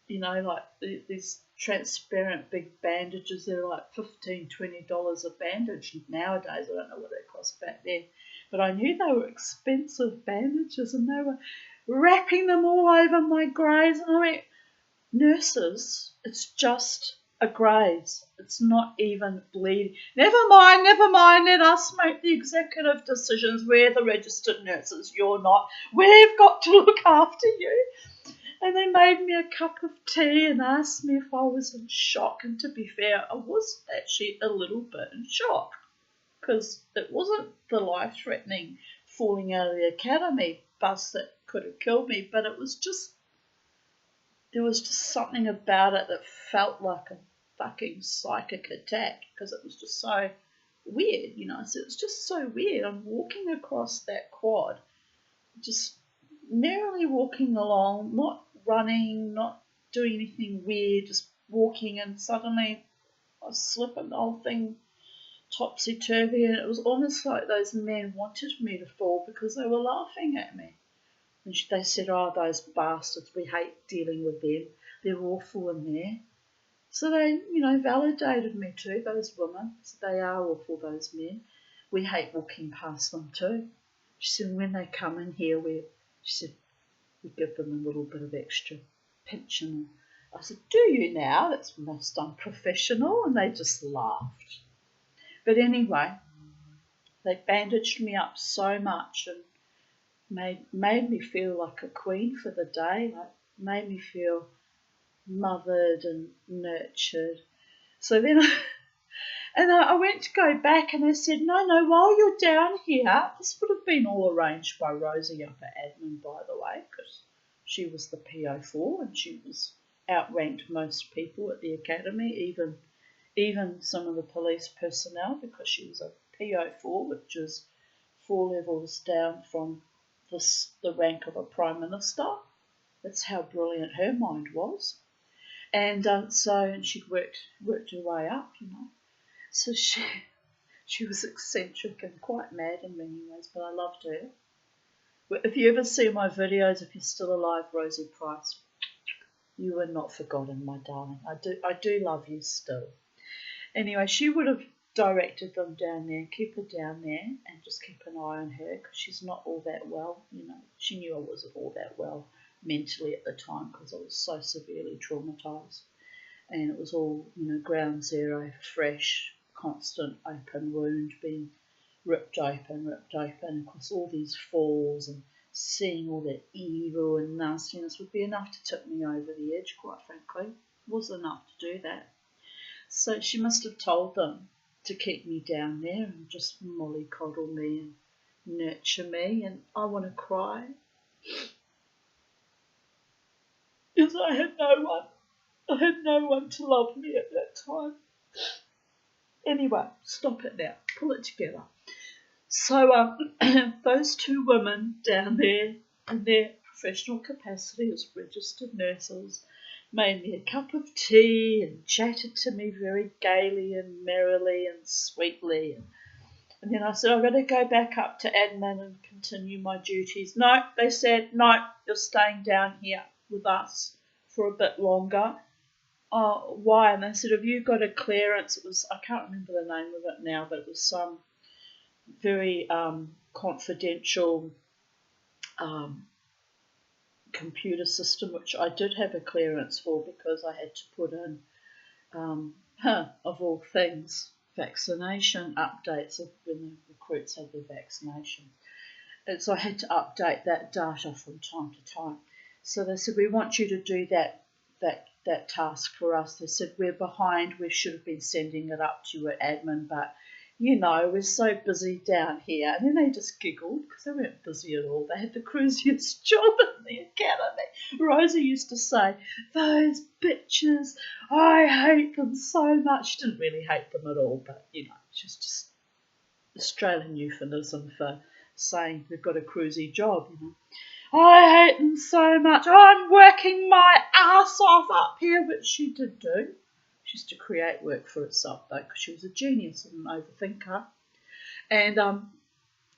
these transparent big bandages. They're like $15, $20 a bandage nowadays. I don't know what they cost back then. But I knew they were expensive bandages and they were wrapping them all over my graze. And I went, nurses, it's just a graze. It's not even bleeding. Never mind. Let us make the executive decisions. We're the registered nurses. You're not. We've got to look after you. And they made me a cup of tea and asked me if I was in shock. And to be fair, I was actually a little bit in shock, because it wasn't the life-threatening falling out of the academy bus that could have killed me, but there was just something about it that felt like a fucking psychic attack, because it was just so weird, So it was just so weird. I'm walking across that quad, just merrily walking along, not running, not doing anything weird, just walking, and suddenly I was slipping, the whole thing topsy-turvy, and it was almost like those men wanted me to fall because they were laughing at me. And they said, oh, those bastards, we hate dealing with them. They're awful in there. So they, validated me too, those women. So they are awful, those men. We hate walking past them too. She said, when they come in here, we give them a little bit of extra pinching. I said, do you now? That's most unprofessional. And they just laughed. But anyway, they bandaged me up so much and made me feel like a queen for the day, made me feel mothered and nurtured. So then I went to go back and they said, no, while you're down here, this would have been all arranged by Rosie up at admin, by the way, because she was the PO4 and she was outranked most people at the academy, even some of the police personnel, because she was a PO4, which is 4 levels down from the rank of a Prime Minister. That's how brilliant her mind was. And and she'd worked her way up, you know. So she was eccentric and quite mad in many ways, but I loved her. If you ever see my videos, if you're still alive, Rosie Price, you are not forgotten, my darling. I do love you still. Anyway, she would have directed them down there, keep her down there, and just keep an eye on her because she's not all that well. You know, she knew I wasn't all that well mentally at the time because I was so severely traumatised, and it was all, you know, ground zero, fresh, constant open wound being ripped open. Of course, all these falls and seeing all that evil and nastiness would be enough to tip me over the edge, quite frankly. It was enough to do that. So she must have told them to keep me down there and just mollycoddle me and nurture me, and I want to cry because I had no one. I had no one to love me at that time. Anyway, stop it now. Pull it together. So those two women down there in their professional capacity as registered nurses made me a cup of tea and chatted to me very gaily and merrily and sweetly. And then I said, I've got to go back up to admin and continue my duties. No, they said, no, you're staying down here with us for a bit longer. Oh, why? And they said, have you got a clearance? It was, I can't remember the name of it now, but it was some very confidential computer system, which I did have a clearance for because I had to put in, of all things, vaccination updates of when the recruits had their vaccination. And so I had to update that data from time to time. So they said, we want you to do that task for us. They said, we're behind. We should have been sending it up to you at admin, but you know, we're so busy down here. And then they just giggled because they weren't busy at all. They had the cruisiest job in the academy. Rosie used to say, those bitches, I hate them so much. She didn't really hate them at all, but, you know, it's just Australian euphemism for saying we've got a cruisy job, you know. I hate them so much. I'm working my ass off up here, which she did do. She used to create work for herself, though, because she was a genius and an overthinker, and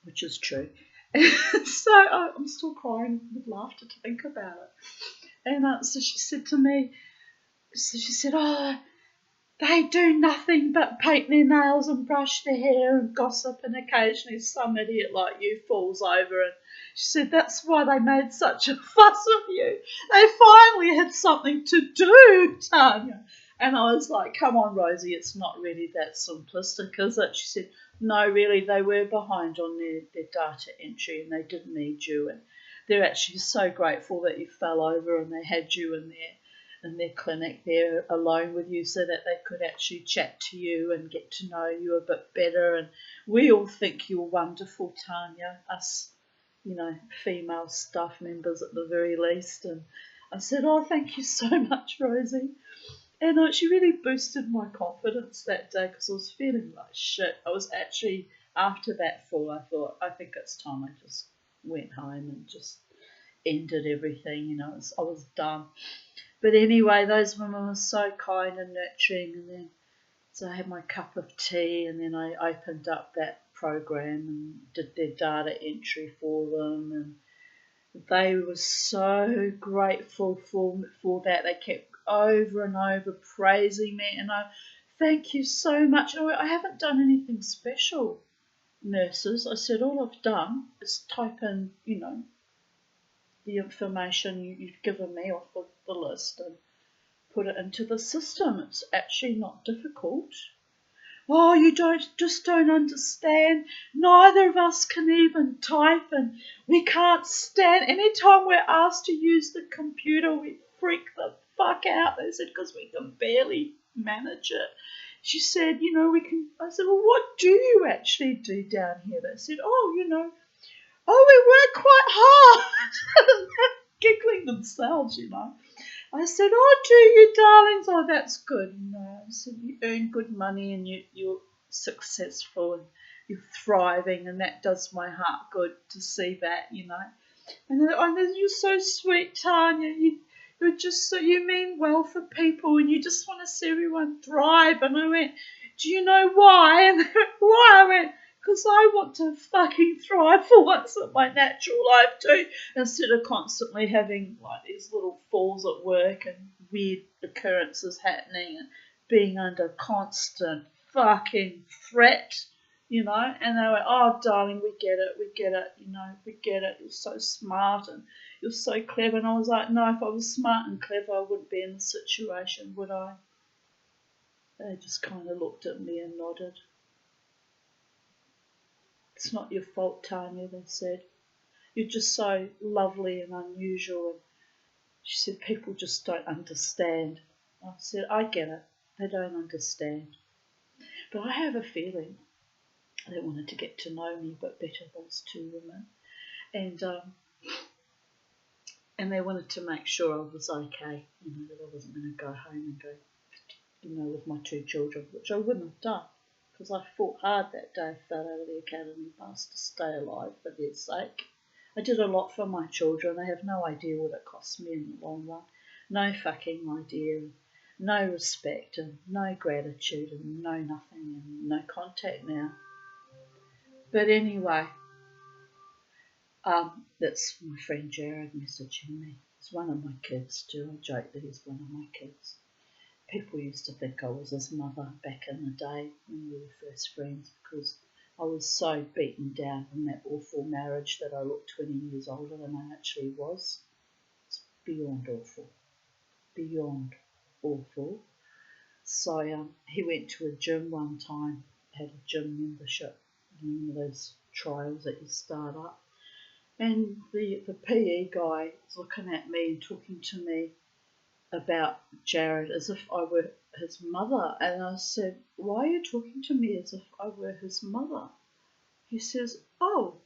which is true. So I'm still crying with laughter to think about it. And so she said to me, oh, they do nothing but paint their nails and brush their hair and gossip, and occasionally some idiot like you falls over. And she said, that's why they made such a fuss of you. They finally had something to do, Tanya. And I was like, come on, Rosie, it's not really that simplistic, is it? She said, no, really, they were behind on their data entry and they did need you. And they're actually so grateful that you fell over and they had you in their clinic there alone with you so that they could actually chat to you and get to know you a bit better. And we all think you're wonderful, Tanya, us, you know, female staff members at the very least. And I said, oh, thank you so much, Rosie. And she really boosted my confidence that day because I was feeling like shit. I was actually, after that fall, I thought, I think it's time I just went home and just ended everything, you know. I was done. But anyway, those women were so kind and nurturing. And then, so I had my cup of tea and then I opened up that program and did their data entry for them. And they were so grateful for that. They kept over and over praising me, and I thank you so much. I haven't done anything special, nurses. I said all I've done is type in, you know, the information you've given me off the list and put it into the system. It's actually not difficult. Oh, you don't understand. Neither of us can even type, and we can't stand. Anytime we're asked to use the computer, we freak the fuck out. They said, because we can barely manage it. She said, you know, we can. I said, well, what do you actually do down here? They said, oh, you know, we work quite hard. Giggling themselves, you know. I said, oh, do you, darlings? Oh, that's good. You know, I said, you earn good money and you're successful and you're thriving, and that does my heart good to see that, you know. And then, oh, you're so sweet, Tanya. You're just so you mean well for people and you just want to see everyone thrive. And I went, do you know why? And they went, why? I went, because I want to fucking thrive for once in my natural life too, instead of constantly having like these little falls at work and weird occurrences happening and being under constant fucking threat, you know. And they went, oh, darling, we get it, you know, we get it. You're so smart and you're so clever. And I was like, no, if I was smart and clever, I wouldn't be in the situation, would I? They just kind of looked at me and nodded. It's not your fault, Tanya, they said. You're just so lovely and unusual. And she said, people just don't understand. I said, I get it. They don't understand. But I have a feeling they wanted to get to know me a bit better, those two women. And they wanted to make sure I was okay, you know, that I wasn't going to go home and go, you know, with my two children, which I wouldn't have done. Because I fought hard that day I fell out of the academy bus to stay alive for their sake. I did a lot for my children. They have no idea what it cost me in the long run. No fucking idea. No respect and no gratitude and no nothing and no contact now. But anyway, that's my friend Jared messaging me. It's one of my kids too. I joke that he's one of my kids. People used to think I was his mother back in the day when we were first friends, because I was so beaten down from that awful marriage that I looked 20 years older than I actually was. It's beyond awful. Beyond awful. So he went to a gym one time, had a gym membership, one of those trials that you start up. And the PE guy was looking at me and talking to me about Jared as if I were his mother. And I said, why are you talking to me as if I were his mother? He says, oh,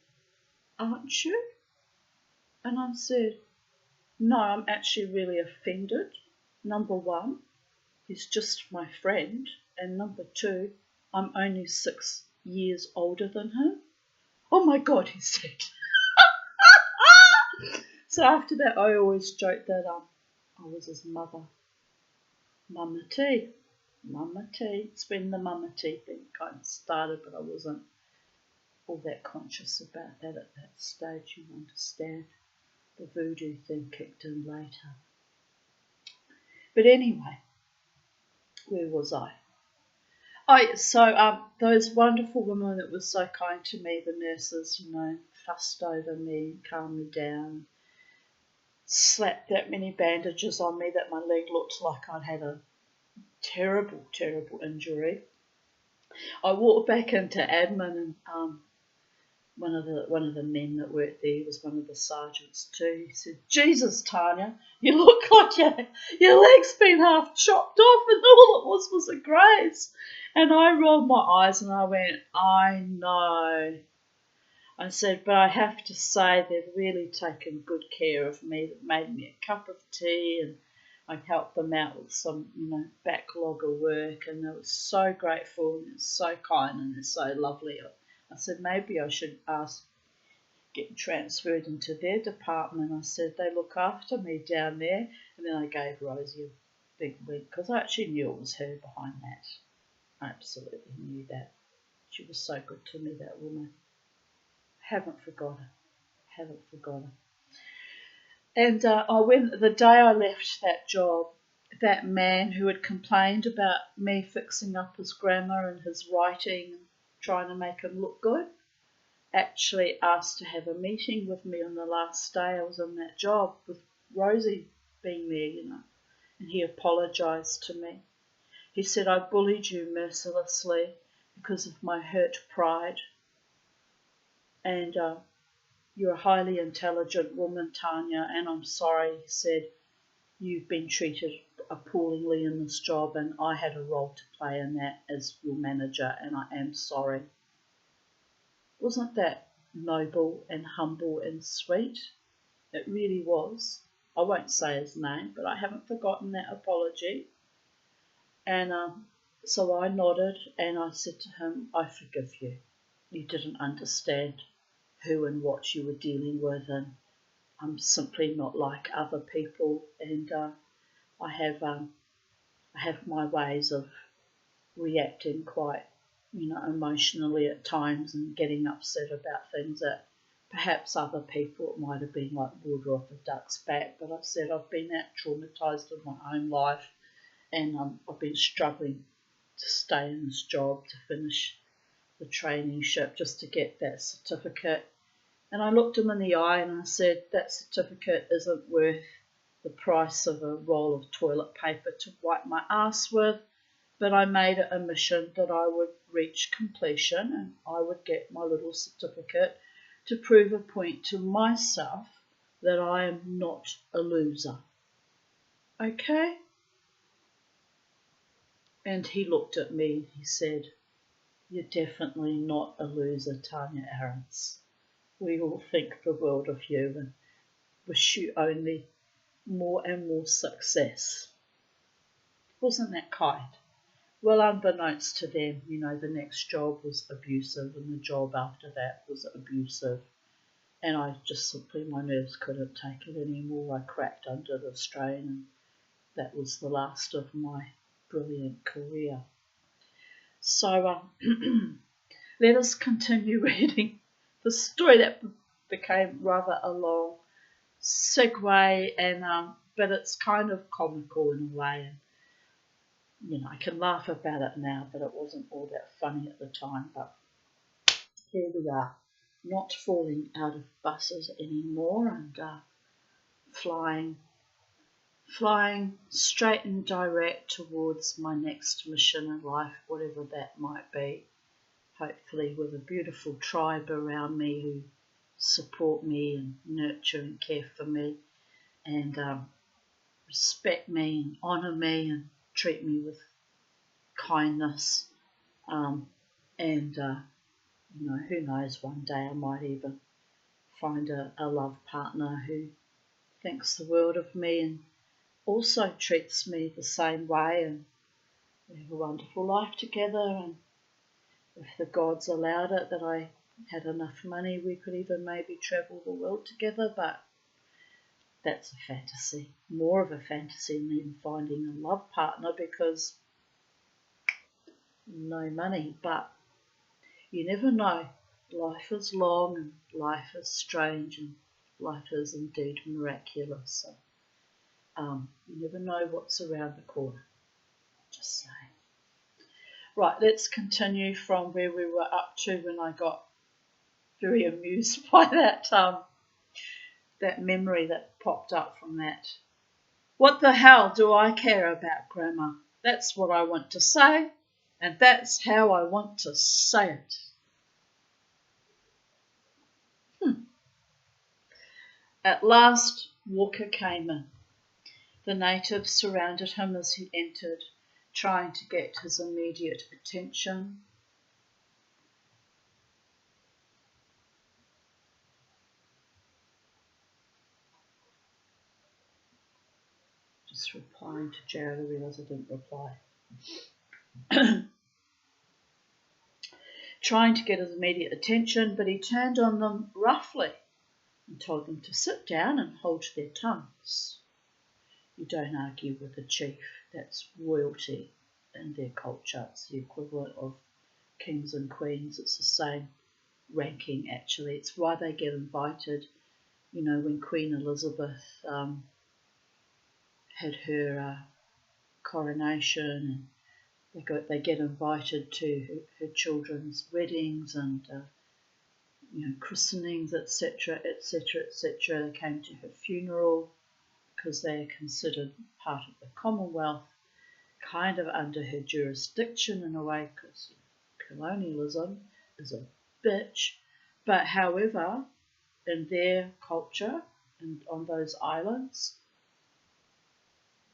aren't you? And I said, no, I'm actually really offended. Number one, he's just my friend. And number two, I'm only 6 years older than him. Oh my God, he said. So after that, I always joked that I was his mother. Mama T. Mama T. It's when the Mama T thing kind of started, but I wasn't all that conscious about that at that stage, you understand. The voodoo thing kicked in later. But anyway, where was I? Those wonderful women that were so kind to me, the nurses, you know, fussed over me, calmed me down, slapped that many bandages on me that my leg looked like I'd had a terrible, terrible injury. I walked back into admin and one of the men that worked there was one of the sergeants too. He said, Jesus, Tanya, you look like your leg's been half chopped off and all it was a graze. And I rolled my eyes and I went, I know. I said, but I have to say they've really taken good care of me. They've made me a cup of tea and I helped them out with some, you know, backlog of work, and they were so grateful and they're so kind and they're so lovely. I said, maybe I should get transferred into their department. I said, they look after me down there. And then I gave Rosie a big wink because I actually knew it was her behind that. I absolutely knew that. She was so good to me, that woman. Haven't forgot her. And the day I left that job, that man who had complained about me fixing up his grammar and his writing and trying to make him look good, actually asked to have a meeting with me on the last day I was on that job, with Rosie being there, you know, and he apologised to me. He said, I bullied you mercilessly because of my hurt pride, and you're a highly intelligent woman, Tanya, and I'm sorry. He said, you've been treated appallingly in this job and I had a role to play in that as your manager, and I am sorry. Wasn't that noble and humble and sweet? It really was. I won't say his name, but I haven't forgotten that apology. And so I nodded and I said to him, I forgive you. You didn't understand who and what you were dealing with, and I'm simply not like other people, and I have my ways of reacting quite, emotionally at times and getting upset about things that perhaps other people, it might have been like water off a duck's back, but I said I've been that traumatised in my own life, and I've been struggling to stay in this job, to finish the traineeship, just to get that certificate. And I looked him in the eye and I said, that certificate isn't worth the price of a roll of toilet paper to wipe my ass with, but I made it a mission that I would reach completion and I would get my little certificate to prove a point to myself that I am not a loser. Okay? And he looked at me and he said, you're definitely not a loser, Tanya Arons. We all think the world of you and wish you only more and more success. Wasn't that kind? Well, unbeknownst to them, the next job was abusive and the job after that was abusive. And I just simply, my nerves couldn't take it anymore. I cracked under the strain and that was the last of my brilliant career. So let us continue reading the story that became rather a long segue, and but it's kind of comical in a way. And, I can laugh about it now, but it wasn't all that funny at the time. But here we are, not falling out of buses anymore, and flying straight and direct towards my next mission in life, whatever that might be. Hopefully with a beautiful tribe around me who support me and nurture and care for me and respect me and honour me and treat me with kindness. And who knows, one day I might even find a love partner who thinks the world of me and also treats me the same way, and we have a wonderful life together. And if the gods allowed it, that I had enough money, we could even maybe travel the world together, but that's a fantasy, more of a fantasy than finding a love partner, because no money. But you never know. Life is long and life is strange and life is indeed miraculous. So, you never know what's around the corner. Just saying. Right, let's continue from where we were up to when I got very amused by that memory that popped up from that. What the hell do I care about grammar? That's what I want to say, and that's how I want to say it. At last, Walker came in. The natives surrounded him as he entered, trying to get his immediate attention. Just replying to Jared, I realised I didn't reply. Trying to get his immediate attention, but he turned on them roughly and told them to sit down and hold their tongues. You don't argue with a chief. That's royalty in their culture. It's the equivalent of kings and queens. It's the same ranking, actually. It's why they get invited. When Queen Elizabeth had her coronation, and they get invited to her children's weddings and christenings, etc., etc., etc. They came to her funeral because they are considered part of the Commonwealth, kind of under her jurisdiction in a way, because colonialism is a bitch. But however, in their culture and on those islands,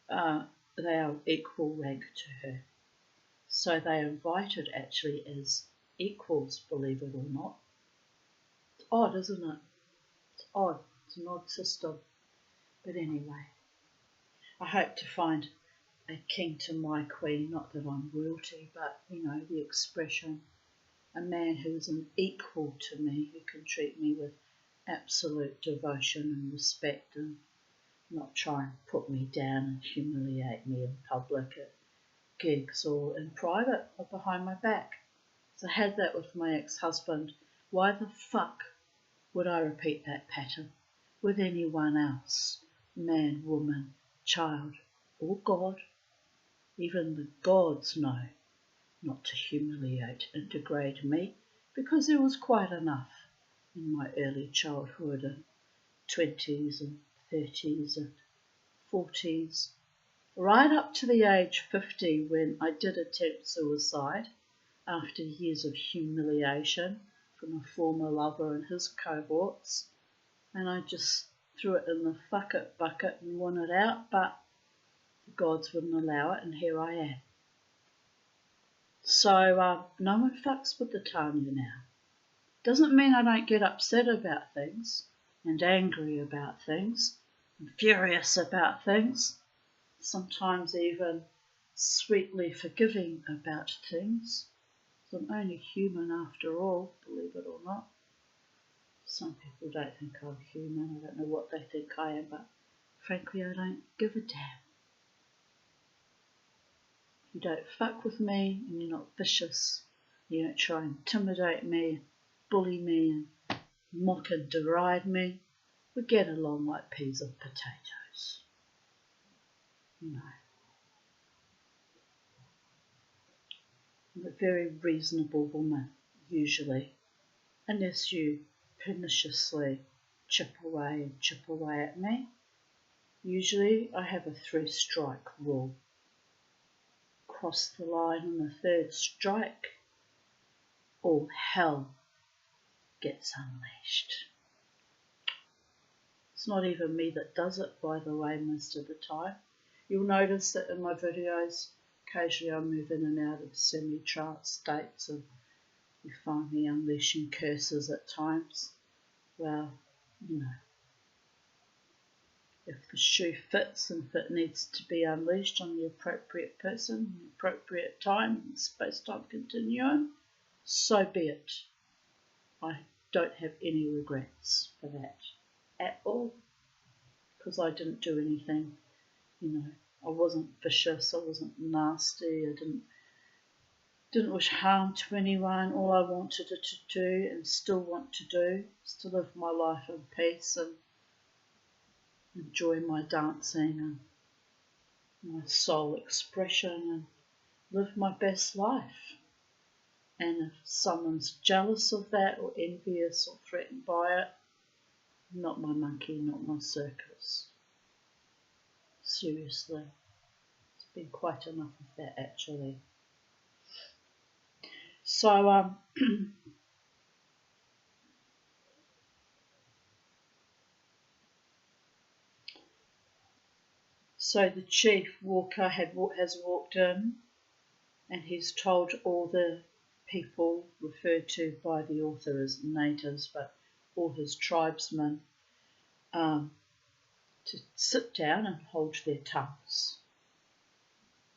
they are equal rank to her. So they are invited actually as equals, believe it or not. It's odd, isn't it? It's odd. It's an odd system. But anyway, I hope to find a king to my queen, not that I'm royalty, but, the expression, a man who is an equal to me, who can treat me with absolute devotion and respect and not try and put me down and humiliate me in public at gigs or in private or behind my back. So I had that with my ex-husband. Why the fuck would I repeat that pattern with anyone else? Man, woman, child, or God. Even the gods know not to humiliate and degrade me, because there was quite enough in my early childhood and 20s and 30s and 40s, right up to the age 50 when I did attempt suicide after years of humiliation from a former lover and his cohorts, and I just threw it in the fuck it bucket and won it out, but the gods wouldn't allow it, and here I am. So no one fucks with the Tanya now. Doesn't mean I don't get upset about things and angry about things and furious about things, sometimes even sweetly forgiving about things. I'm only human after all, believe it or not. Some people don't think I'm human. I don't know what they think I am, but frankly I don't give a damn. You don't fuck with me and you're not vicious. You don't try and intimidate me, bully me and mock and deride me. We get along like peas and potatoes. You know. I'm a very reasonable woman, usually, unless you perniciously chip away at me. Usually I have a 3-strike rule. Cross the line on the 3rd strike, all hell gets unleashed. It's not even me that does it, by the way, most of the time. You'll notice that in my videos, occasionally I move in and out of semi-trance states and you find me unleashing curses at times. Well, you know, if the shoe fits and if it needs to be unleashed on the appropriate person, the appropriate time, and space-time continuum, so be it. I don't have any regrets for that at all, because I didn't do anything, you know. I wasn't vicious, I wasn't nasty, I didn't wish harm to anyone. All I wanted to do and still want to do is to live my life in peace and enjoy my dancing and my soul expression and live my best life. And if someone's jealous of that or envious or threatened by it, not my monkey, not my circus. Seriously, it's been quite enough of that actually. So so the chief Walker has walked in, and he's told all the people referred to by the author as natives, but all his tribesmen, to sit down and hold their tongues.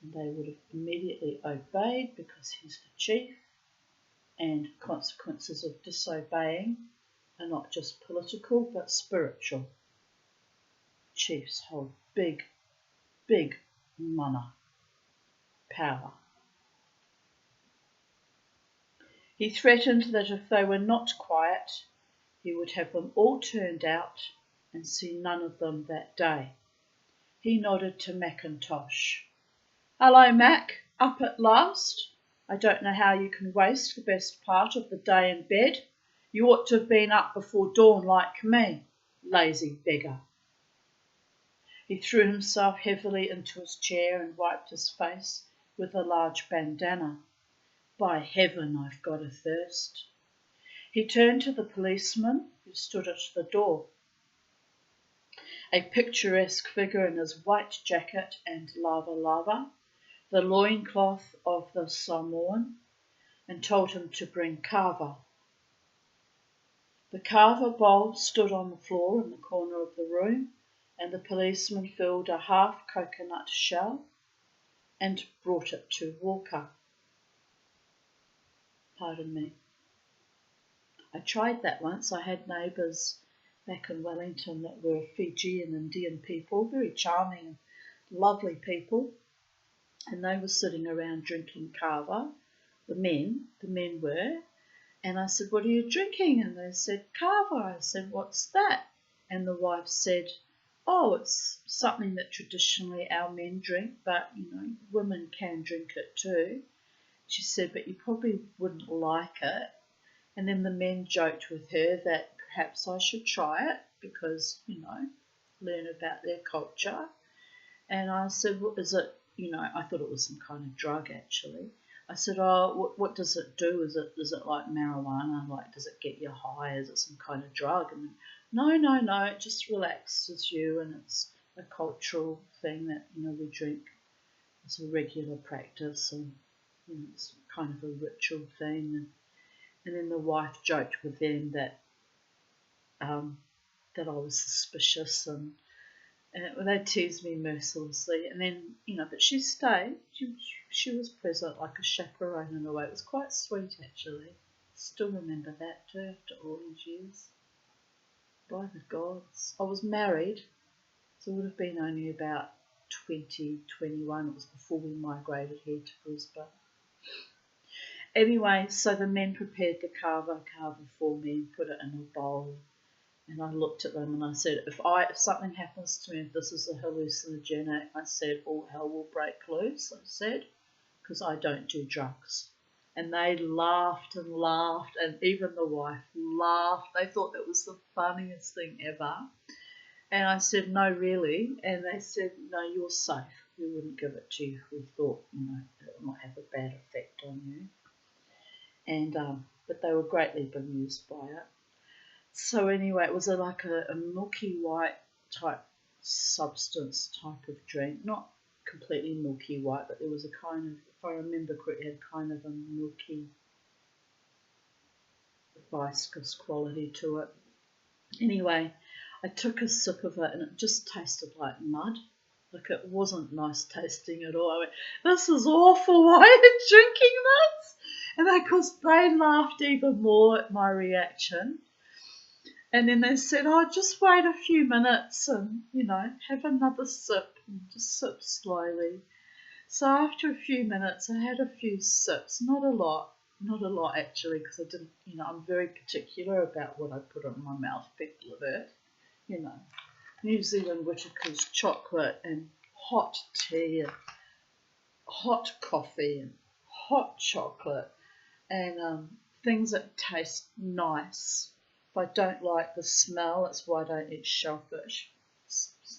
And they would have immediately obeyed because he's the chief, and consequences of disobeying are not just political but spiritual. Chiefs hold big mana, power. He threatened that if they were not quiet, he would have them all turned out and see none of them that day. He nodded to Mackintosh. "Hello, Mac, up at last? I don't know how you can waste the best part of the day in bed. You ought to have been up before dawn like me, lazy beggar." He threw himself heavily into his chair and wiped his face with a large bandana. "By heaven, I've got a thirst." He turned to the policeman who stood at the door, a picturesque figure in his white jacket and lava, the loincloth of the Samoan, and told him to bring kava. The kava bowl stood on the floor in the corner of the room, and the policeman filled a half coconut shell and brought it to Walker. Pardon me. I tried that once. I had neighbours back in Wellington that were Fijian Indian people, very charming and lovely people, and they were sitting around drinking kava, the men were, and I said, what are you drinking? And they said, kava. I said, what's that? And the wife said, oh, it's something that traditionally our men drink, but, women can drink it too. She said, but you probably wouldn't like it. And then the men joked with her that perhaps I should try it because, learn about their culture. And I said, what is it? I thought it was some kind of drug actually. I said, oh, what does it do? Is it like marijuana? Like, does it get you high? Is it some kind of drug? And no, it just relaxes you, and it's a cultural thing that, we drink. It's a regular practice, and it's kind of a ritual thing. And then the wife joked with them that I was suspicious, and they teased me mercilessly. And then, but she stayed. She was present like a chaperone in a way. It was quite sweet, actually. Still remember that too after all these years. By the gods. I was married, so it would have been only about 20, 21. It was before we migrated here to Brisbane. Anyway, so the men prepared the kava for me and put it in a bowl. And I looked at them and I said, if something happens to me, if this is a hallucinogenic, I said, all hell will break loose, I said, because I don't do drugs. And they laughed, and even the wife laughed. They thought that was the funniest thing ever. And I said, no, really? And they said, no, you're safe. We wouldn't give it to you if we thought, it might have a bad effect on you. And but they were greatly bemused by it. So anyway, it was like a milky white type substance type of drink. Not completely milky white, but there was a kind of, if I remember correctly, it had kind of a milky viscous quality to it. Anyway, I took a sip of it and it just tasted like mud. Like, it wasn't nice tasting at all. I went, this is awful, why are you drinking this? And of course they laughed even more at my reaction. And then they said, oh, just wait a few minutes and, have another sip and just sip slowly. So after a few minutes, I had a few sips, not a lot actually, because I didn't, I'm very particular about what I put in my mouth, people of it. New Zealand Whittaker's chocolate and hot tea and hot coffee and hot chocolate and things that taste nice. If I don't like the smell, that's why I don't eat shellfish.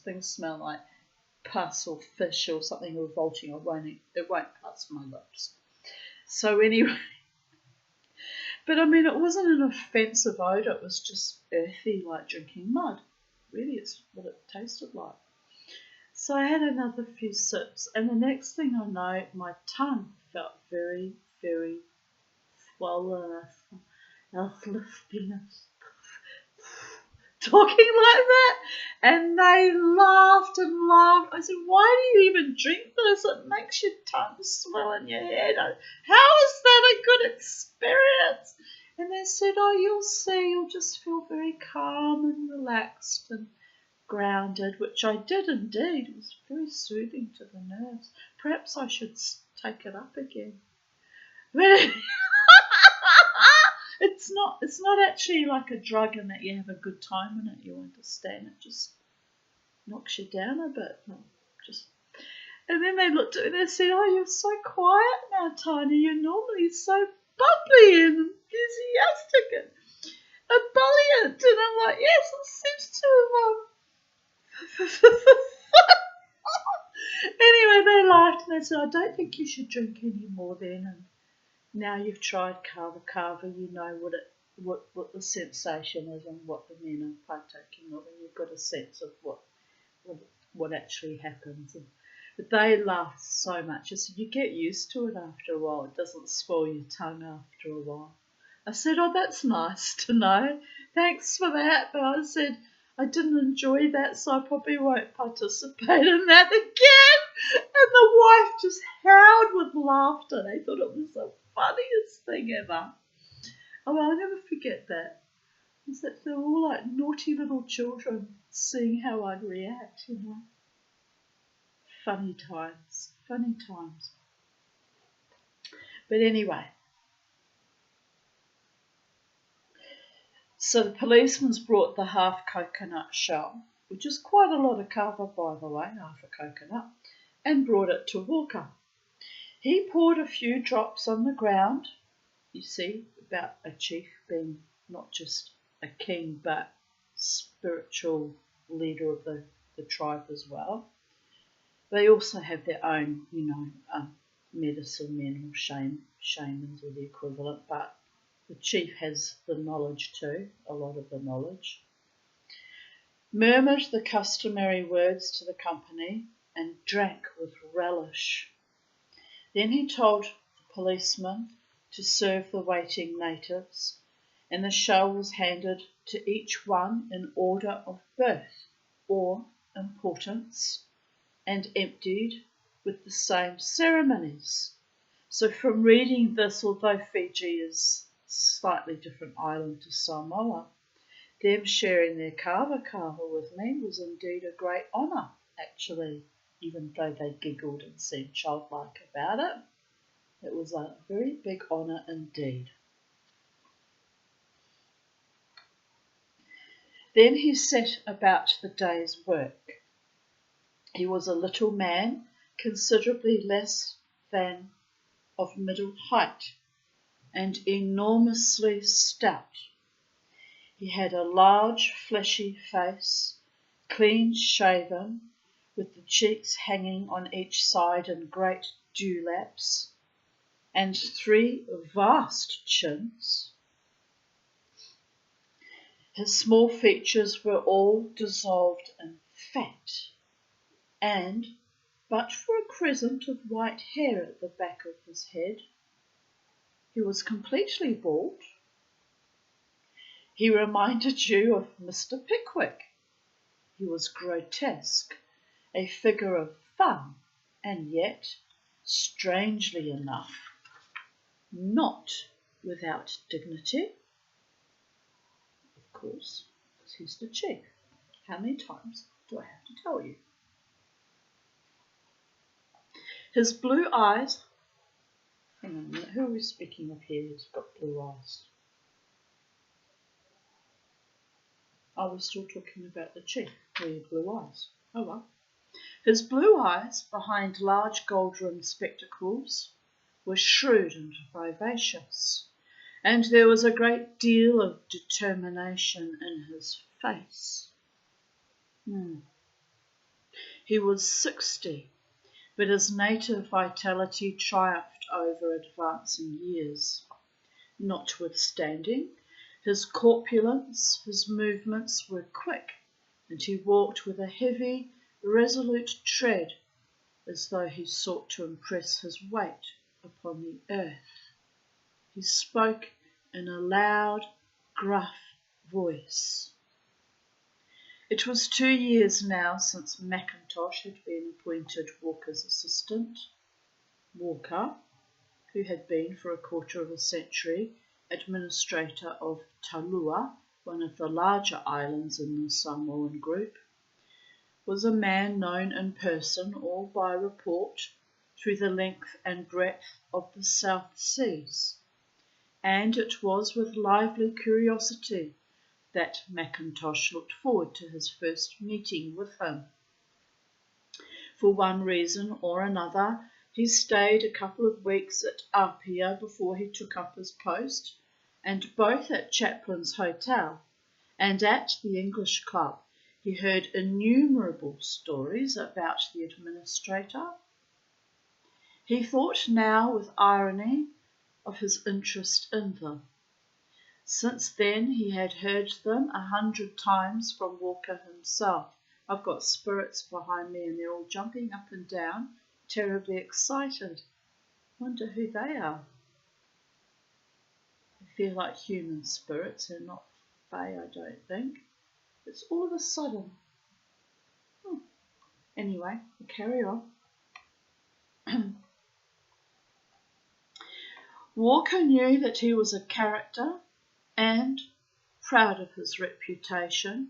Things smell like pus or fish or something revolting. It won't pass my lips. So anyway, but it wasn't an offensive odour. It was just earthy, like drinking mud. Really, it's what it tasted like. So I had another few sips, and the next thing I know, my tongue felt very, very swollen. I was listening, talking like that, and they laughed and laughed. I said, why do you even drink this? It makes your tongue swell in your head. How is that a good experience? And they said, oh, you'll see, you'll just feel very calm and relaxed and grounded, which I did indeed. It was very soothing to the nerves. Perhaps I should take it up again. But it's not actually like a drug in that you have a good time in it, you understand. It just knocks you down a bit. And then they looked at me and they said, oh, you're so quiet now, Tiny. You're normally so bubbly and enthusiastic and ebullient. And I'm like, yes, it seems to have Anyway, they laughed and they said, I don't think you should drink any more then. And now you've tried kava, you know what the sensation is and what the men are partaking of, and you've got a sense of what actually happens. But they laughed so much. I said, you get used to it after a while. It doesn't spoil your tongue after a while. I said, oh, that's nice to know. Thanks for that. But I said, I didn't enjoy that, so I probably won't participate in that again. And the wife just howled with laughter. They thought it was the funniest thing ever. Oh, well, I'll never forget that. is that they're all like naughty little children, seeing how I'd react, Funny times, funny times. But anyway, so the policeman's brought the half coconut shell, which is quite a lot of kava, by the way, half a coconut, and brought it to Walker. He poured a few drops on the ground, you see, about a chief being not just a king but spiritual leader of the tribe as well. They also have their own, medicine men or shamans or the equivalent, but the chief has the knowledge too, a lot of the knowledge. Murmured the customary words to the company and drank with relish. Then he told the policeman to serve the waiting natives, and the shell was handed to each one in order of birth or importance, and emptied with the same ceremonies. So from reading this, although Fiji is a slightly different island to Samoa, them sharing their kava with me was indeed a great honour, actually, even though they giggled and seemed childlike about it. It was a very big honour indeed. Then he set about the day's work. He was a little man, considerably less than of middle height, and enormously stout. He had a large, fleshy face, clean shaven, with the cheeks hanging on each side in great dewlaps, and 3 vast chins. His small features were all dissolved in fat, and, but for a crescent of white hair at the back of his head, he was completely bald. He reminded you of Mr. Pickwick. He was grotesque, a figure of fun, and yet, strangely enough, not without dignity. Of course, because he's the chief. How many times do I have to tell you? His blue eyes... Hang on a minute, who are we speaking of here who's got blue eyes? Oh, we're still talking about the chief, who had blue eyes. Oh well. His blue eyes, behind large gold-rimmed spectacles, were shrewd and vivacious, and there was a great deal of determination in his face. He was 60, but his native vitality triumphed over advancing years. Notwithstanding his corpulence, his movements were quick, and he walked with a heavy, resolute tread, as though he sought to impress his weight upon the earth. He spoke in a loud, gruff voice. It was 2 years now since Mackintosh had been appointed Walker's assistant. Walker, who had been for a quarter of a century administrator of Talua, one of the larger islands in the Samoan group, was a man known in person or by report through the length and breadth of the South Seas, and it was with lively curiosity that Mackintosh looked forward to his first meeting with him. For one reason or another, he stayed a couple of weeks at Apia before he took up his post, and both at Chaplin's Hotel and at the English Club he heard innumerable stories about the administrator. He thought now with irony of his interest in them. Since then he had heard them 100 times from Walker himself. I've got spirits behind me and they're all jumping up and down, terribly excited. Wonder who they are. They feel like human spirits, they're not fae, I don't think. It's all of a sudden. Anyway, we'll carry on. Walker knew that he was a character, and proud of his reputation,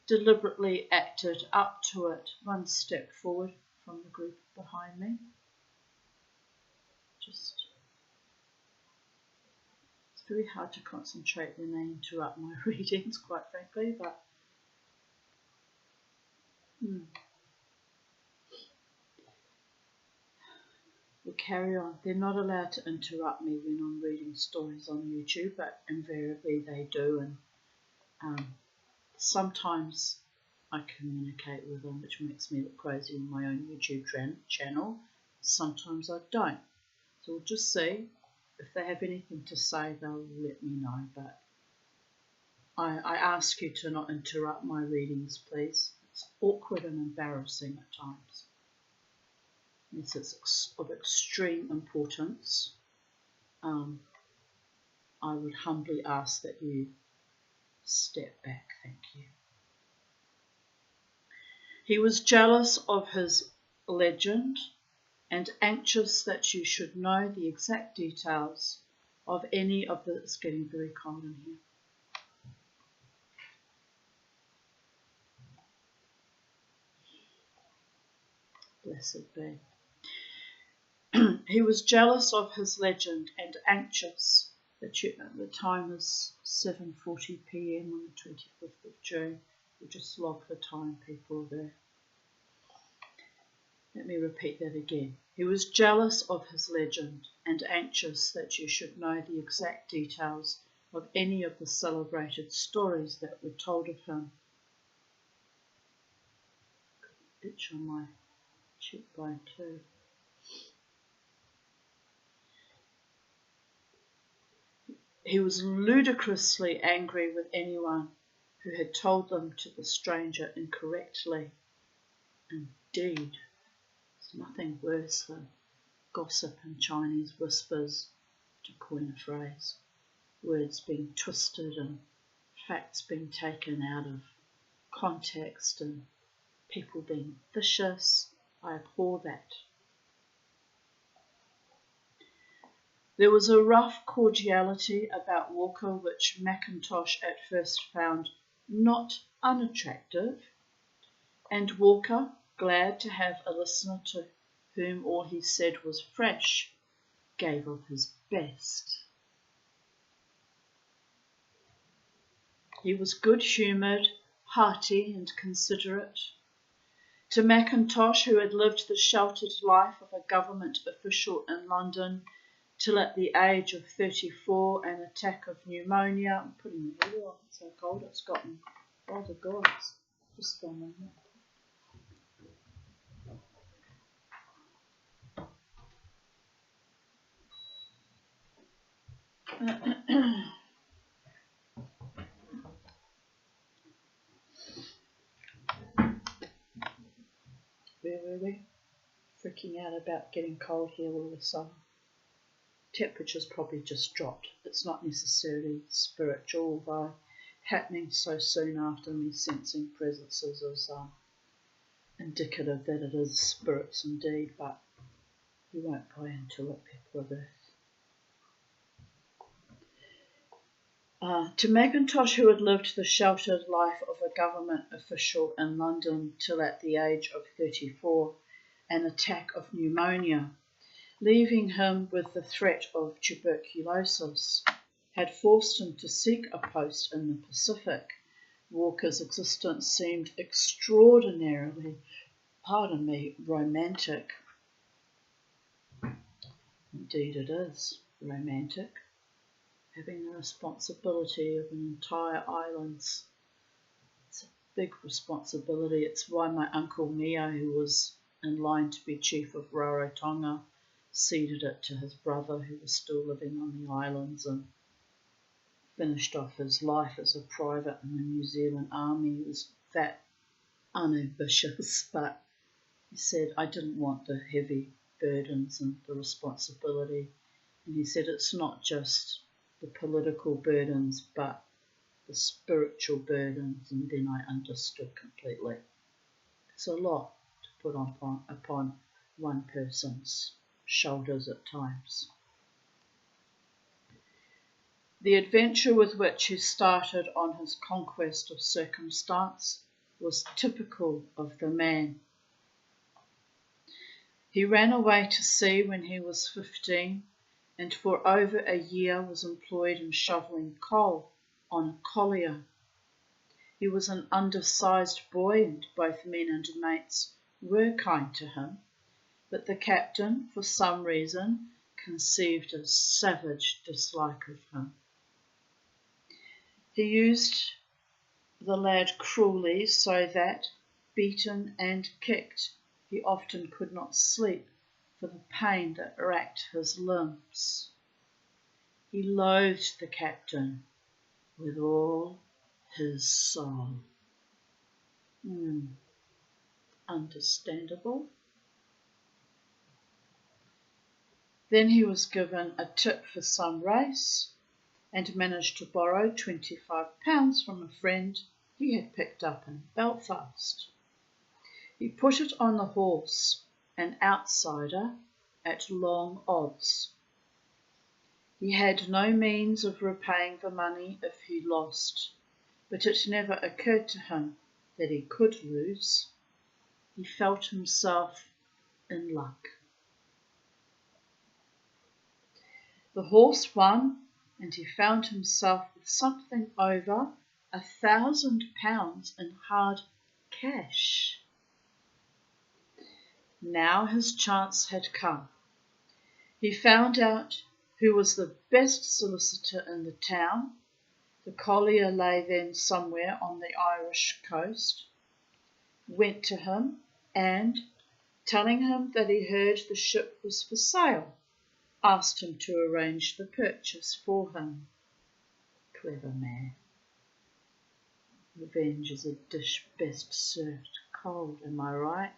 deliberately acted up to it, one step forward from the group behind me. It's very hard to concentrate when they interrupt my readings, quite frankly, but we'll carry on. They're not allowed to interrupt me when I'm reading stories on YouTube, but invariably they do, and sometimes I communicate with them, which makes me look crazy on my own YouTube channel. Sometimes I don't. So we'll just see. If they have anything to say, they'll let me know. But I ask you to not interrupt my readings, please. It's awkward and embarrassing at times. Unless it's of extreme importance, I would humbly ask that you step back. Thank you. He was jealous of his legend and anxious that you should know the exact details of any of the... It's getting very cold in here. Blessed be. He was jealous of his legend and anxious that you... The time is 7:40 p.m. on the 25th of June. We'll just log the time, people, there. Let me repeat that again. He was jealous of his legend and anxious that you should know the exact details of any of the celebrated stories that were told of him. Itch on my cheekbone too. He was ludicrously angry with anyone who had told them to the stranger incorrectly. Indeed, there's nothing worse than gossip and Chinese whispers, to coin a phrase, words being twisted and facts being taken out of context and people being vicious. I abhor that. There was a rough cordiality about Walker which Mackintosh at first found not unattractive, and Walker, glad to have a listener to whom all he said was fresh, gave of his best. He was good-humoured, hearty and considerate. To Mackintosh, who had lived the sheltered life of a government official in London till at the age of 34 an attack of pneumonia... I'm putting the heater on, it's so cold it's gotten... Oh the gods, just one minute. Where were we? Freaking out about getting cold here all of a sudden. Temperature's probably just dropped. It's not necessarily spiritual, though happening so soon after me sensing presences is indicative that it is spirits indeed, but we won't buy into it, people of earth. To Mackintosh, who had lived the sheltered life of a government official in London till at the age of 34, an attack of pneumonia, leaving him with the threat of tuberculosis, had forced him to seek a post in the Pacific. Walker's existence seemed extraordinarily, romantic. Indeed it is romantic. Having the responsibility of an entire island. It's a big responsibility. It's why my uncle Mio, who was in line to be chief of Rarotonga, ceded it to his brother who was still living on the islands and finished off his life as a private in the New Zealand Army. He was that unambitious, but he said, I didn't want the heavy burdens and the responsibility. And he said, it's not just the political burdens, but the spiritual burdens. And then I understood completely. It's a lot to put upon one person's shoulders at times. The adventure with which he started on his conquest of circumstance was typical of the man. He ran away to sea when he was 15 and for over a year was employed in shoveling coal on a collier. He was an undersized boy and both men and mates were kind to him, but the captain, for some reason, conceived a savage dislike of him. He used the lad cruelly so that, beaten and kicked, he often could not sleep for the pain that racked his limbs. He loathed the captain with all his soul. Understandable. Then he was given a tip for some race and managed to borrow £25 from a friend he had picked up in Belfast. He put it on the horse, an outsider, at long odds. He had no means of repaying the money if he lost, but it never occurred to him that he could lose. He felt himself in luck. The horse won, and he found himself with something over £1,000 in hard cash. Now his chance had come. He found out who was the best solicitor in the town. The collier lay then somewhere on the Irish coast. Went to him and, telling him that he heard the ship was for sale, asked him to arrange the purchase for him. Clever man. Revenge is a dish best served cold, am I right?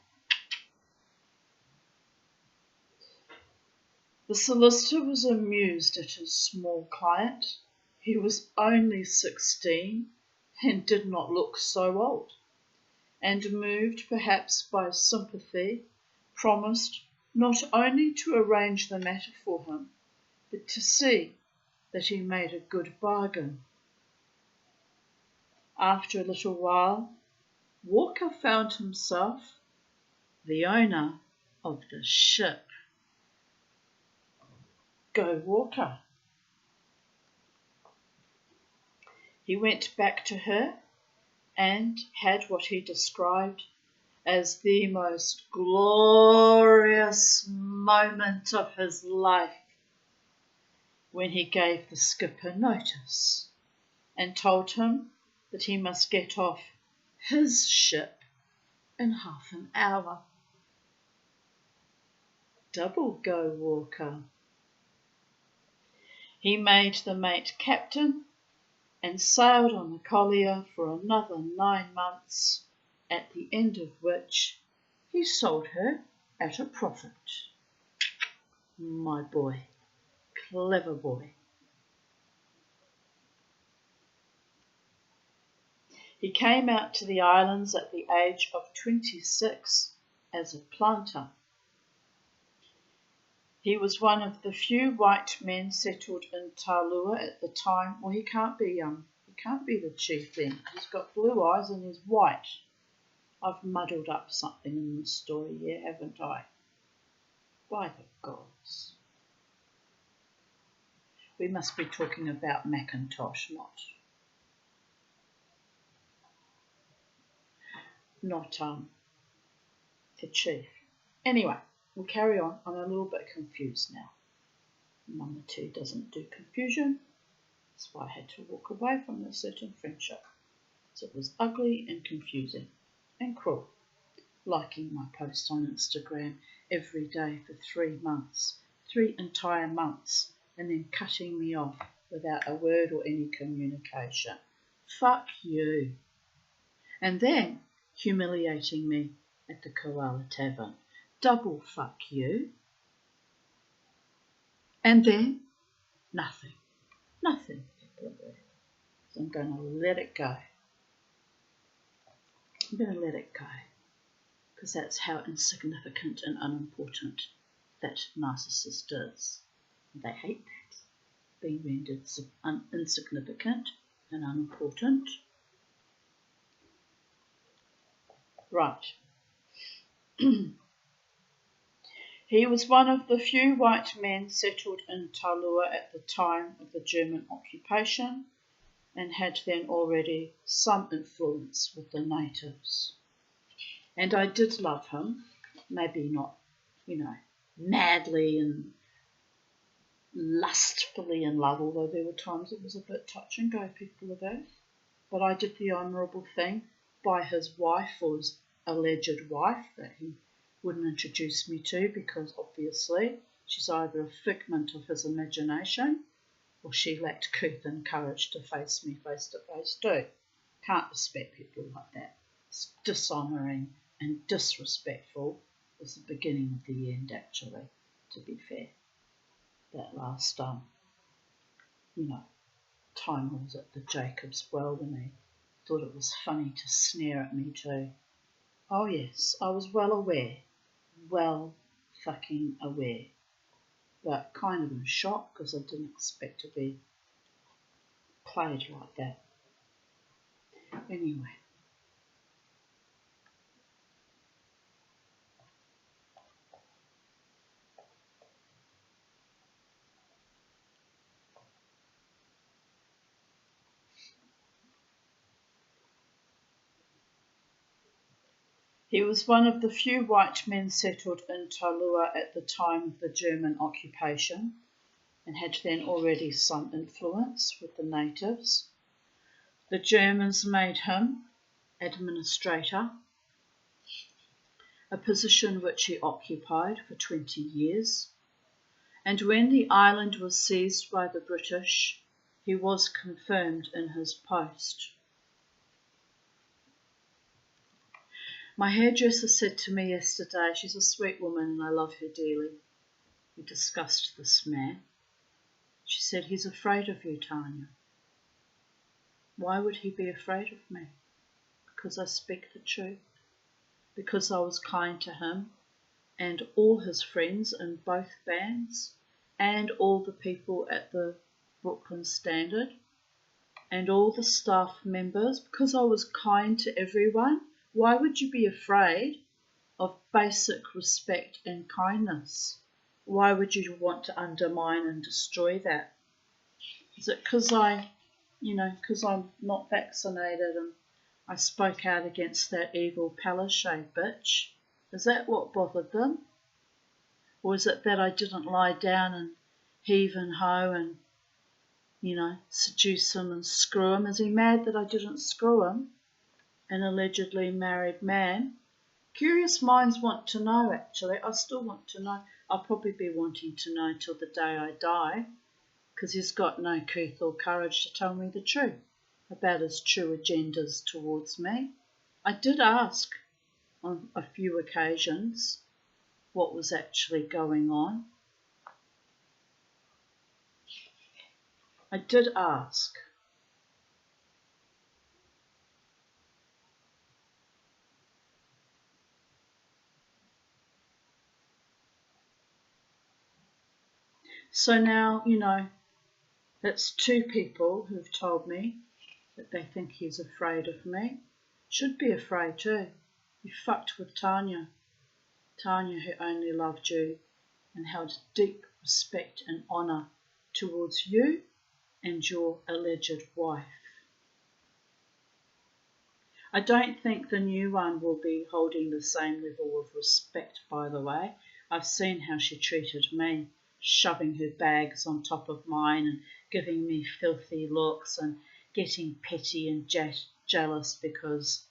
The solicitor was amused at his small client. He was only 16 and did not look so old, and moved perhaps by sympathy, promised not only to arrange the matter for him, but to see that he made a good bargain. After a little while, Walker found himself the owner of the ship. Go Walker. He went back to her and had what he described as the most glorious moment of his life when he gave the skipper notice and told him that he must get off his ship in half an hour. Double go Walker. He made the mate captain and sailed on the collier for another 9 months, at the end of which he sold her at a profit. My boy, clever boy. He came out to the islands at the age of 26 as a planter. He was one of the few white men settled in Taulua at the time. Well, he can't be the chief then. He's got blue eyes and he's white. I've muddled up something in this story here, haven't I? By the gods. We must be talking about Mackintosh, not the chief. Anyway, we'll carry on. I'm a little bit confused now. Number 2 doesn't do confusion. That's why I had to walk away from a certain friendship. So it was ugly and confusing and cruel. Liking my posts on Instagram every day for 3 months, 3 entire months, and then cutting me off without a word or any communication. Fuck you. And then humiliating me at the Koala Tavern. Double fuck you. And then nothing. Nothing. So I'm going to let it go. I'm going to let it go. Because that's how insignificant and unimportant that narcissist is. They hate that. being rendered insignificant and unimportant. Right. He was one of the few white men settled in Taulua at the time of the German occupation and had then already some influence with the natives. And I did love him, maybe not, madly and lustfully in love, although there were times it was a bit touch and go, people of Earth. But I did the honourable thing by his wife, or his alleged wife, that he wouldn't introduce me to, because obviously she's either a figment of his imagination or she lacked couth and courage to face me face to face too. Can't respect people like that. It's dishonouring and disrespectful. Was the beginning of the end, actually, to be fair. That last time I was at the Jacob's Well when they thought it was funny to sneer at me too. Oh yes, I was well fucking aware, but kind of in shock because I didn't expect to be played like that. Anyway. He was one of the few white men settled in Taulua at the time of the German occupation and had then already some influence with the natives. The Germans made him administrator, a position which he occupied for 20 years, and when the island was seized by the British, he was confirmed in his post. My hairdresser said to me yesterday, she's a sweet woman and I love her dearly. We discussed this man. She said, he's afraid of you, Tanya. Why would he be afraid of me? Because I speak the truth. Because I was kind to him and all his friends in both bands and all the people at the Brooklyn Standard and all the staff members. Because I was kind to everyone. Why would you be afraid of basic respect and kindness? Why would you want to undermine and destroy that? Is it because because I'm not vaccinated and I spoke out against that evil Palaszczuk bitch? Is that what bothered them? Or is it that I didn't lie down and heave and hoe and, seduce him and screw him? Is he mad that I didn't screw him? An allegedly married man. Curious minds want to know, actually. I still want to know. I'll probably be wanting to know till the day I die, because he's got no couth or courage to tell me the truth about his true agendas towards me. I did ask on a few occasions what was actually going on. I did ask. So now, that's two people who've told me that they think he's afraid of me. Should be afraid too. You fucked with Tanya. Tanya, who only loved you and held deep respect and honour towards you and your alleged wife. I don't think the new one will be holding the same level of respect, by the way. I've seen how she treated me, shoving her bags on top of mine and giving me filthy looks and getting petty and jealous because,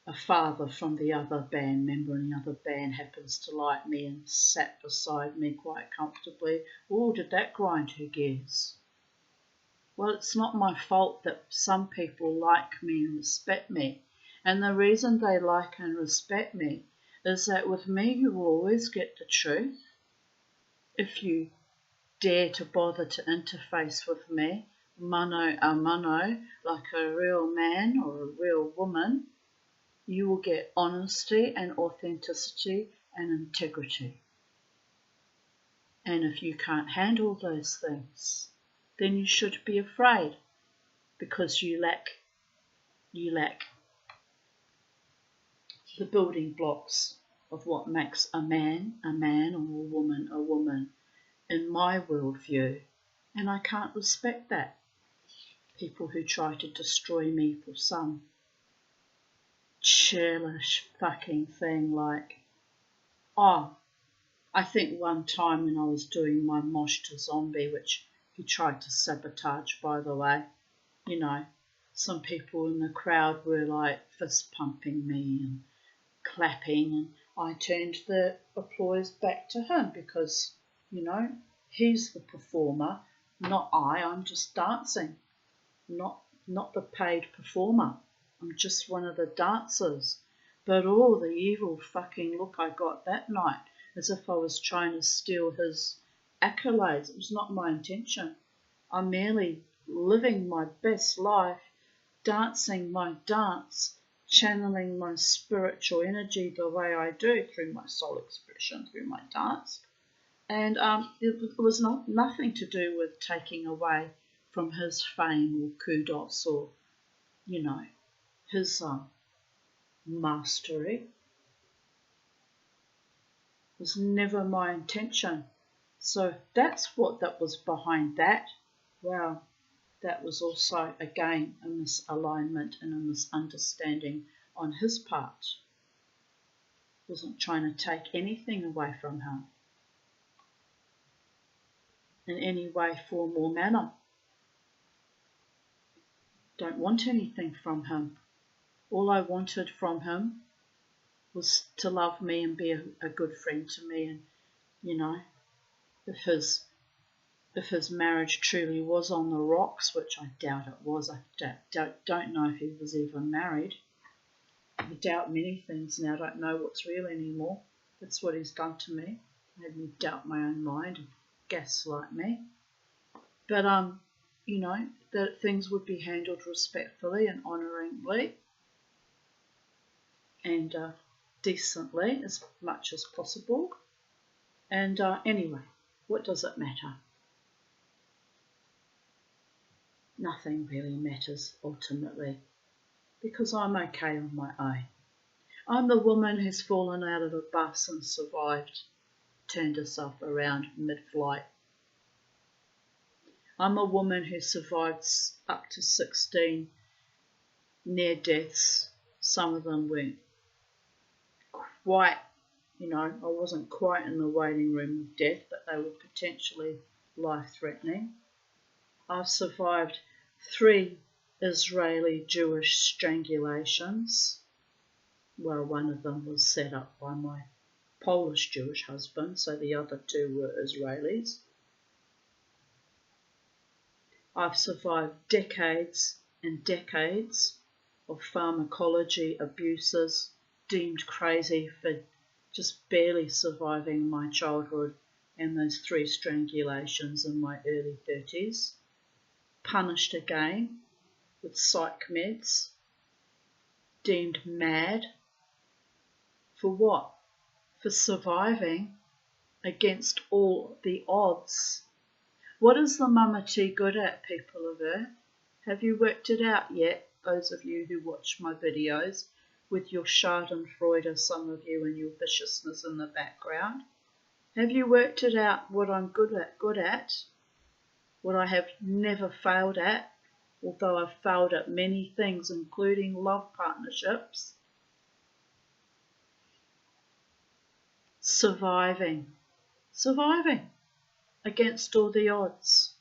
a father from the other band member in the other band happens to like me and sat beside me quite comfortably. Oh, did that grind her gears? Well, it's not my fault that some people like me and respect me. And the reason they like and respect me is that with me you will always get the truth. If you dare to bother to interface with me, mano a mano, like a real man or a real woman, you will get honesty and authenticity and integrity. And if you can't handle those things, then you should be afraid, because you lack the building blocks of what makes a man, or a woman, in my worldview. And I can't respect that. People who try to destroy me for some churlish fucking thing like, I think one time when I was doing my mosh to Zombie, which he tried to sabotage, by the way, some people in the crowd were like fist pumping me and clapping, and I turned the applause back to him because, he's the performer, not I. I'm just dancing, not the paid performer. I'm just one of the dancers. But all the evil fucking look I got that night, as if I was trying to steal his accolades. It was not my intention. I'm merely living my best life, dancing my dance, channeling my spiritual energy the way I do through my soul expression, through my dance. And it was nothing to do with taking away from his fame or kudos or, his mastery. It was never my intention. So that's what that was behind that. Wow, that was also, again, a misalignment and a misunderstanding on his part. Wasn't trying to take anything away from him in any way, form or manner. Don't want anything from him. All I wanted from him was to love me and be a good friend to me. And, if his marriage truly was on the rocks, which I doubt it was, I don't know if he was even married. I doubt many things now. I don't know what's real anymore. That's what he's done to me. Made me doubt my own mind and gaslight me. But, that things would be handled respectfully and honouringly and decently as much as possible. And anyway, what does it matter? Nothing really matters ultimately, because I'm okay on my own. I'm the woman who's fallen out of a bus and survived, turned herself around mid-flight. I'm a woman who survived up to 16 near deaths. Some of them weren't quite, I wasn't quite in the waiting room of death, but they were potentially life-threatening. I've survived 3 Israeli Jewish strangulations. Well, one of them was set up by my Polish Jewish husband, so the other 2 were Israelis. I've survived decades and decades of pharmacology abuses, deemed crazy for just barely surviving my childhood and those 3 strangulations in my early 30s. Punished again with psych meds, deemed mad. For what? For surviving against all the odds. What is the Mama T good at, people of Earth? Have you worked it out yet, those of you who watch my videos, with your schadenfreude, some of you, and your viciousness in the background? Have you worked it out what I'm good at? What I have never failed at, although I've failed at many things, including love partnerships. Surviving against all the odds.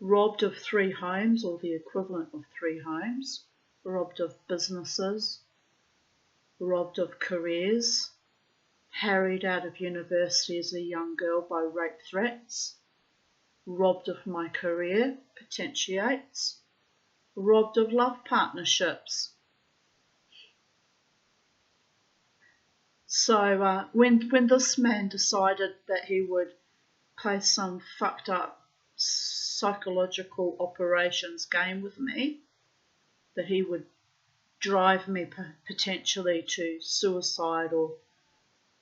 Robbed of 3 homes, or the equivalent of 3 homes. Robbed of businesses. Robbed of careers. Harried out of university as a young girl by rape threats. Robbed of my career, potentiates. Robbed of love partnerships. So when this man decided that he would play some fucked up psychological operations game with me, that he would drive me potentially to suicide or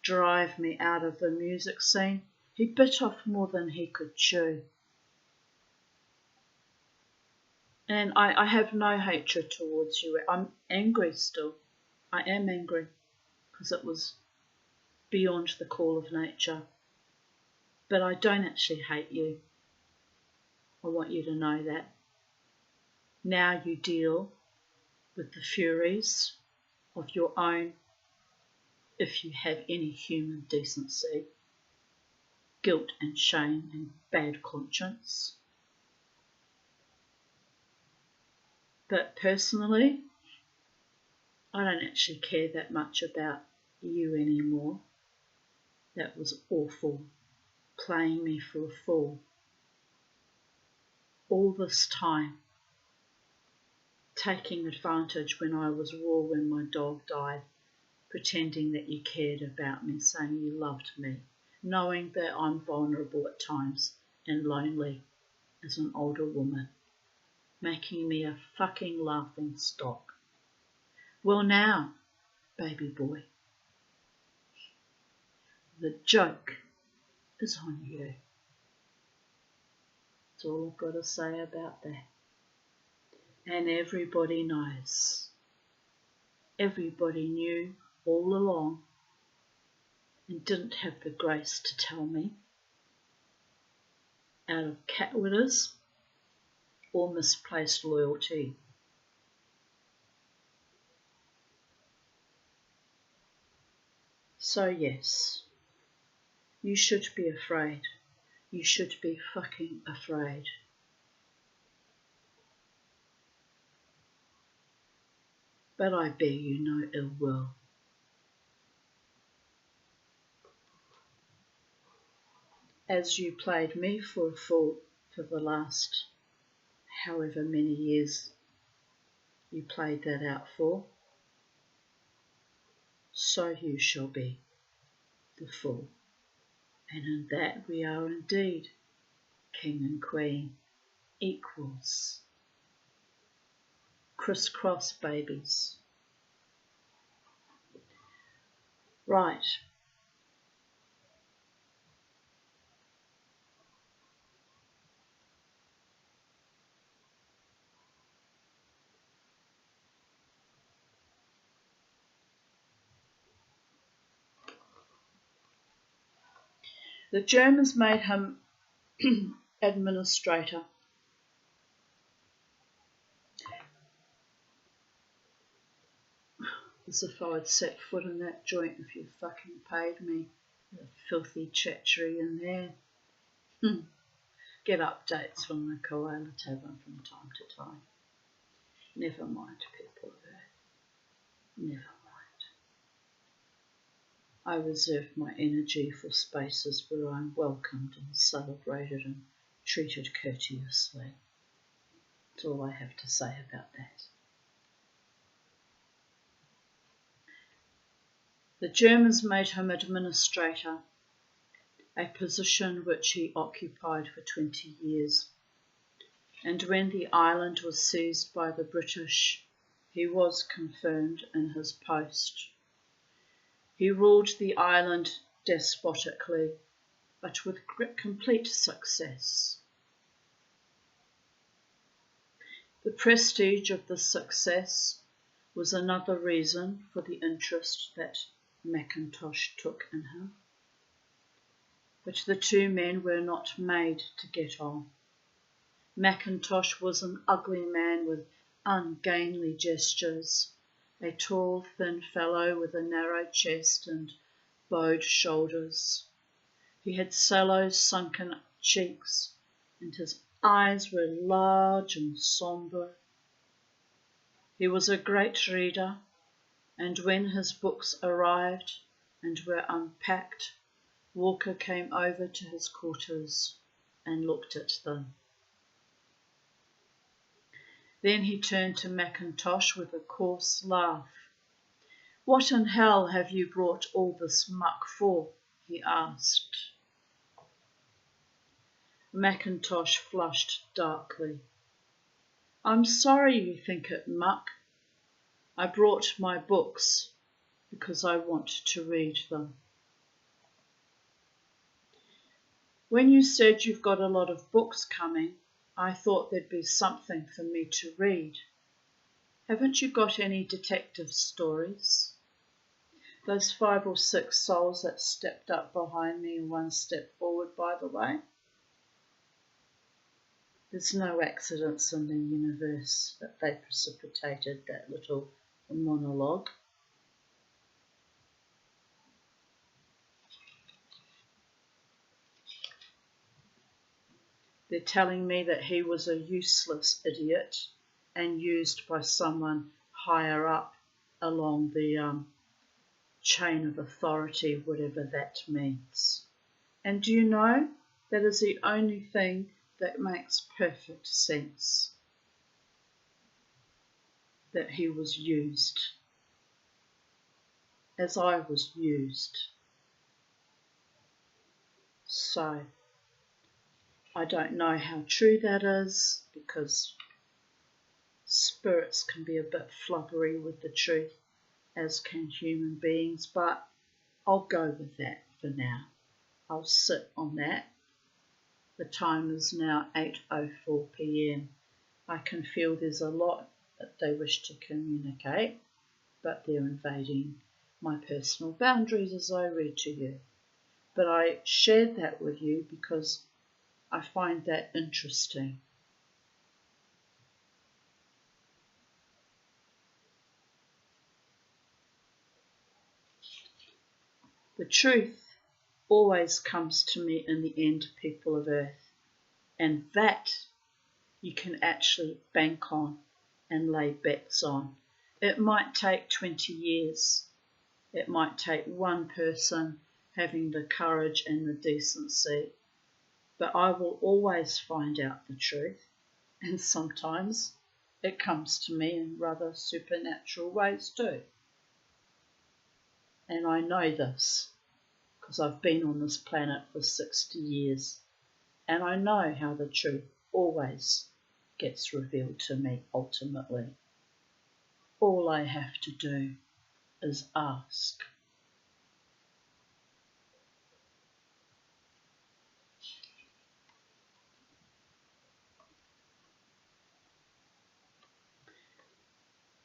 drive me out of the music scene, He bit off more than he could chew. And I have no hatred towards you. I'm angry still. I am angry because it was beyond the call of nature. But I don't actually hate you. I want you to know that. Now you deal with the furies of your own, if you have any human decency, guilt and shame and bad conscience. But personally, I don't actually care that much about you anymore. That was awful, playing me for a fool. All this time, taking advantage when I was raw when my dog died, pretending that you cared about me, saying you loved me, knowing that I'm vulnerable at times and lonely as an older woman, making me a fucking laughing stock. Well now, baby boy, the joke is on you. That's all I've got to say about that. And everybody knows. Everybody knew all along and didn't have the grace to tell me out of catwitters or misplaced loyalty. So yes, you should be afraid. You should be fucking afraid. But I bear you no ill will. As you played me for a fool for the last however many years you played that out for, so you shall be the fool. And in that we are indeed king and queen, equals, crisscross babies. Right. The Germans made him administrator. As if I had set foot in that joint if you fucking paid me. The filthy treachery in there. Get updates from the Koala Tavern from time to time. Never mind, people of Earth. Never mind. I reserve my energy for spaces where I'm welcomed and celebrated and treated courteously. That's all I have to say about that. The Germans made him administrator, a position which he occupied for 20 years. And when the island was seized by the British, he was confirmed in his post. He ruled the island despotically, but with complete success. The prestige of the success was another reason for the interest that Mackintosh took in him. But the two men were not made to get on. Mackintosh was an ugly man with ungainly gestures, a tall, thin fellow with a narrow chest and bowed shoulders. He had sallow, sunken cheeks, and his eyes were large and sombre. He was a great reader, and when his books arrived and were unpacked, Walker came over to his quarters and looked at them. Then he turned to Mackintosh with a coarse laugh. "What in hell have you brought all this muck for?" he asked. Mackintosh flushed darkly. "I'm sorry you think it muck. I brought my books because I want to read them." When you said you've got a lot of books coming, I thought there'd be something for me to read. Haven't you got any detective stories? Those 5 or 6 souls that stepped up behind me and one stepped forward, by the way. There's no accidents in the universe that they precipitated that little monologue. They're telling me that he was a useless idiot and used by someone higher up along the chain of authority, whatever that means. And do you know, that is the only thing that makes perfect sense. That he was used, as I was used. So, I don't know how true that is, because spirits can be a bit flubbery with the truth, as can human beings, but I'll go with that for now. I'll sit on that. The time is now 8:04 p.m. I can feel there's a lot that they wish to communicate, but they're invading my personal boundaries, as I read to you. But I shared that with you because I find that interesting. The truth always comes to me in the end, people of Earth, and that you can actually bank on and lay bets on. It might take 20 years. It might take one person having the courage and the decency, but I will always find out the truth, and sometimes it comes to me in rather supernatural ways too. And I know this because I've been on this planet for 60 years, and I know how the truth always gets revealed to me ultimately. All I have to do is ask.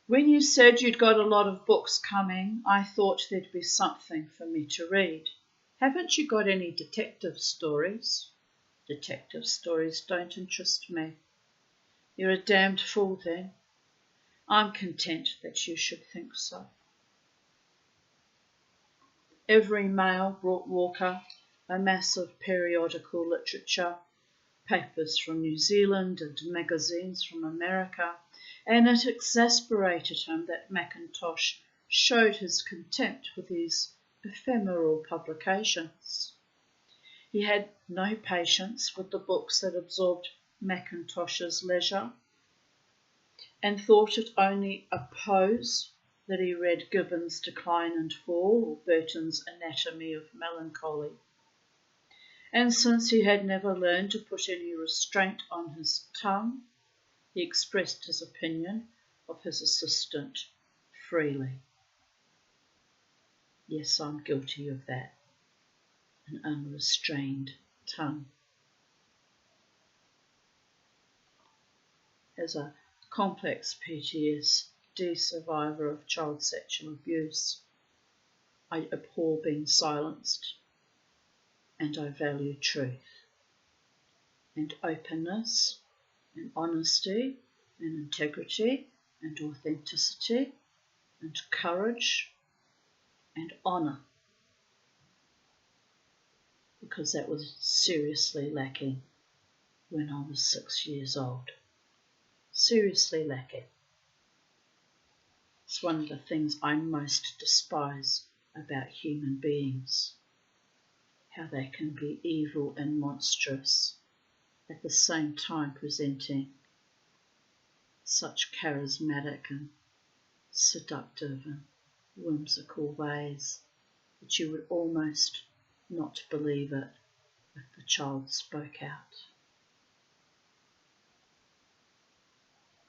When you said you'd got a lot of books coming, I thought there'd be something for me to read. Haven't you got any detective stories? Detective stories don't interest me. You're a damned fool then. I'm content that you should think so. Every mail brought Walker a mass of periodical literature, papers from New Zealand and magazines from America, and it exasperated him that Mackintosh showed his contempt for these ephemeral publications. He had no patience with the books that absorbed Mackintosh's leisure, and thought it only a pose that he read Gibbon's Decline and Fall or Burton's Anatomy of Melancholy. And since he had never learned to put any restraint on his tongue, he expressed his opinion of his assistant freely. Yes, I'm guilty of that, an unrestrained tongue. As a complex PTSD survivor of child sexual abuse, I abhor being silenced, and I value truth and openness and honesty and integrity and authenticity and courage and honour, because that was seriously lacking when I was 6 years old. Seriously lacking. It's one of the things I most despise about human beings, how they can be evil and monstrous at the same time presenting such charismatic and seductive and whimsical ways that you would almost not believe it if the child spoke out.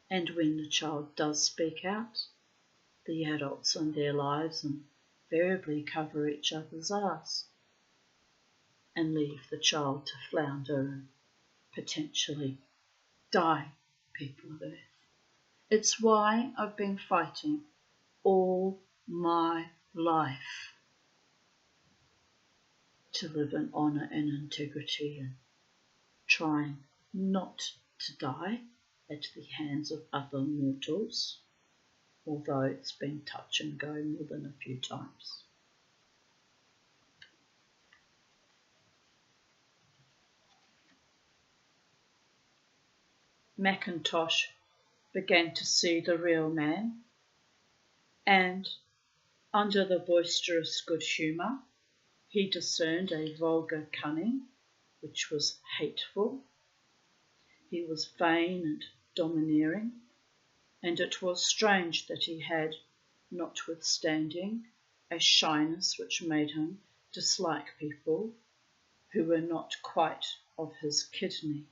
And when the child does speak out, the adults in their lives invariably cover each other's arse. and leave the child to flounder and potentially die, people of Earth. It's why I've been fighting all my life to live in honour and integrity and trying not to die at the hands of other mortals, although it's been touch and go more than a few times. Mackintosh began to see the real man, and, under the boisterous good humour, he discerned a vulgar cunning which was hateful. He was vain and domineering, and it was strange that he had, notwithstanding, a shyness which made him dislike people who were not quite of his kidney.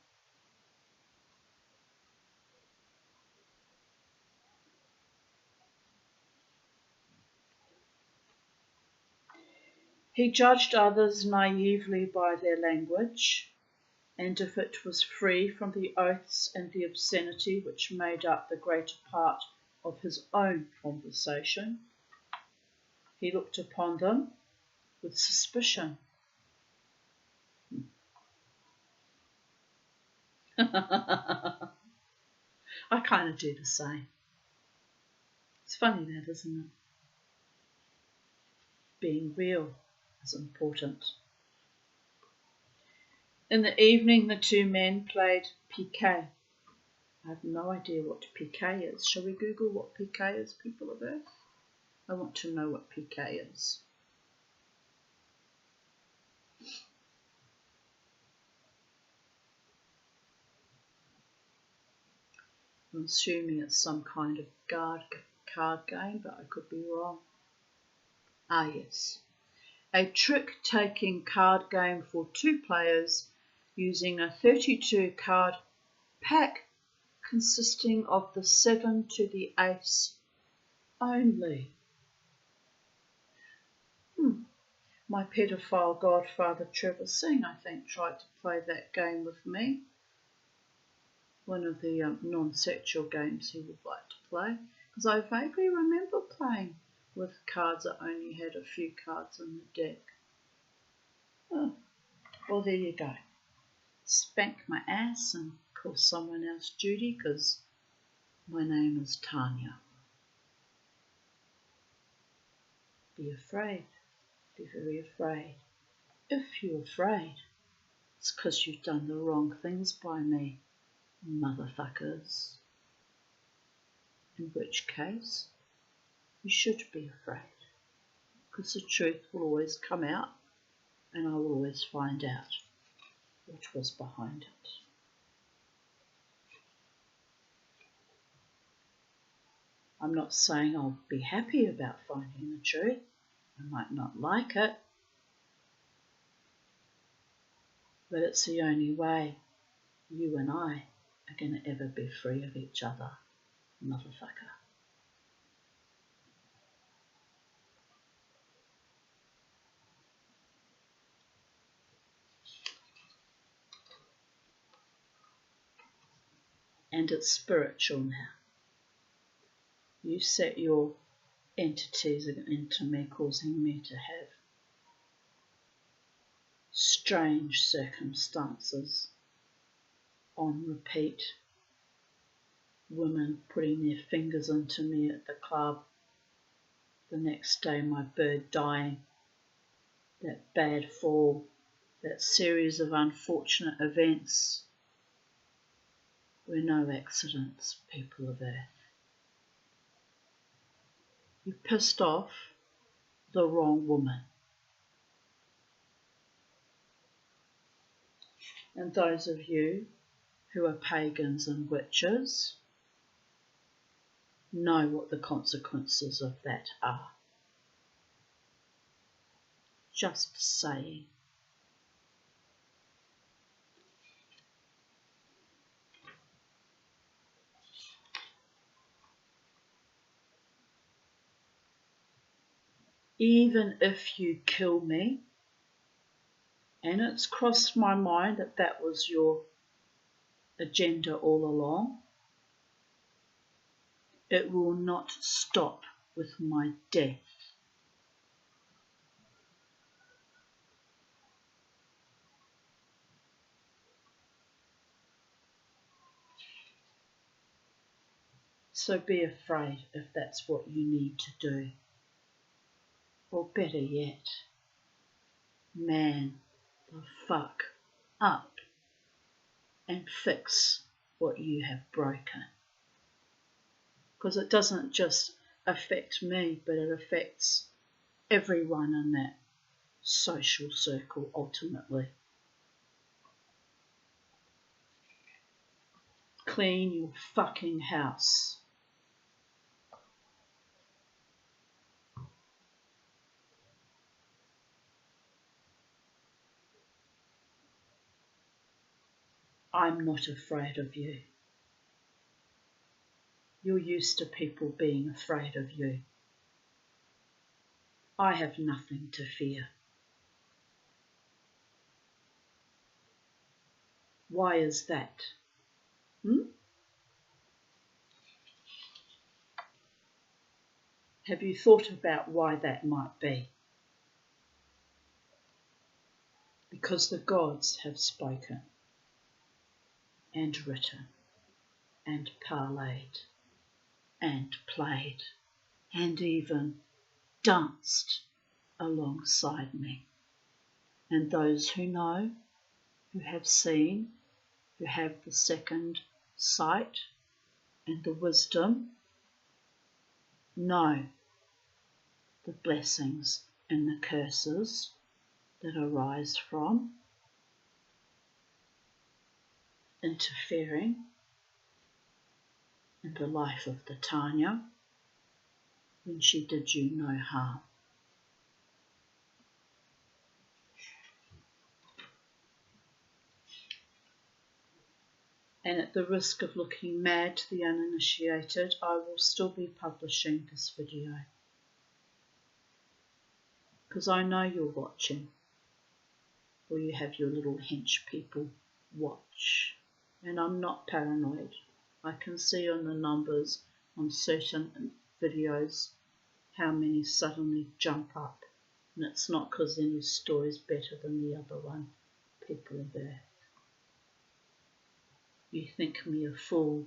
He judged others naively by their language, and if it was free from the oaths and the obscenity which made up the greater part of his own conversation, he looked upon them with suspicion. I kind of do the same. It's funny that, isn't it? Being real is important. In the evening, the two men played piquet. I have no idea what piquet is. Shall we Google what piquet is, people of Earth? I want to know what piquet is. I'm assuming it's some kind of card game, but I could be wrong. Ah, yes. A trick-taking card game for two players using a 32 card pack consisting of the 7 to the ace only. My pedophile godfather Trevor Singh, I think, tried to play that game with me. One of the non-sexual games he would like to play, because I vaguely remember playing with cards that only had a few cards in the deck. Oh, well, there you go. Spank my ass and call someone else Judy, because my name is Tanya. Be afraid. Be very afraid. If you're afraid, it's because you've done the wrong things by me, motherfuckers. In which case, you should be afraid, because the truth will always come out, and I will always find out what was behind it. I'm not saying I'll be happy about finding the truth. I might not like it, but it's the only way you and I are going to ever be free of each other, motherfucker. And it's spiritual now. You set your entities into me, causing me to have strange circumstances on repeat. Women putting their fingers into me at the club. The next day my bird dying. That bad fall. That series of unfortunate events were no accidents, people of Earth. You pissed off the wrong woman. And those of you who are pagans and witches know what the consequences of that are. Just saying. Even if you kill me, And it's crossed my mind that that was your agenda all along. It will not stop with my death. So be afraid if that's what you need to do. Or better yet, man the fuck up and fix what you have broken. Because it doesn't just affect me, but it affects everyone in that social circle ultimately. Clean your fucking house. I'm not afraid of you. You're used to people being afraid of you. I have nothing to fear. Why is that? Have you thought about why that might be? Because the gods have spoken and written and parlayed and played and even danced alongside me. And those who know, who have seen, who have the second sight and the wisdom, know the blessings and the curses that arise from interfering in the life of the Tanya when she did you no harm. And at the risk of looking mad to the uninitiated, I will still be publishing this video. Because I know you're watching, or you have your little hench people watch. And I'm not paranoid. I can see on the numbers on certain videos how many suddenly jump up. And it's not because any story is better than the other one. People are there. You think me a fool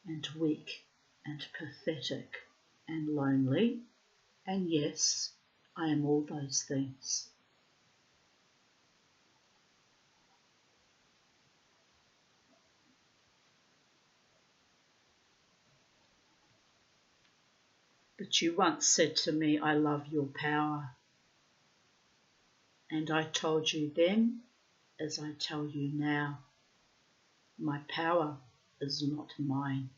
and weak and pathetic and lonely, and yes, I am all those things. But you once said to me, I love your power. And I told you then, as I tell you now, my power is not mine.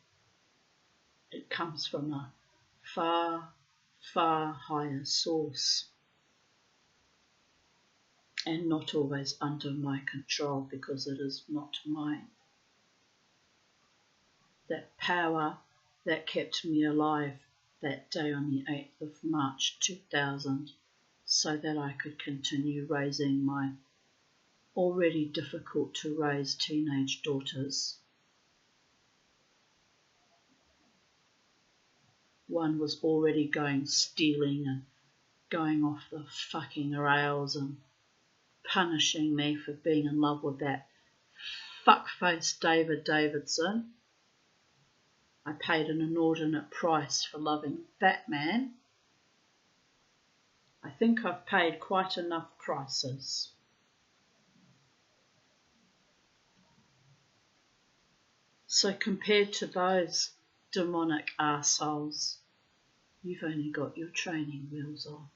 It comes from a far, far higher source, and not always under my control because it is not mine. That power that kept me alive that day on the 8th of March 2000 so that I could continue raising my already difficult to raise teenage daughters. One was already going stealing and going off the fucking rails and punishing me for being in love with that fuckface David Davidson. I paid an inordinate price for loving that man. I think I've paid quite enough prices. So compared to those demonic arseholes, you've only got your training wheels on.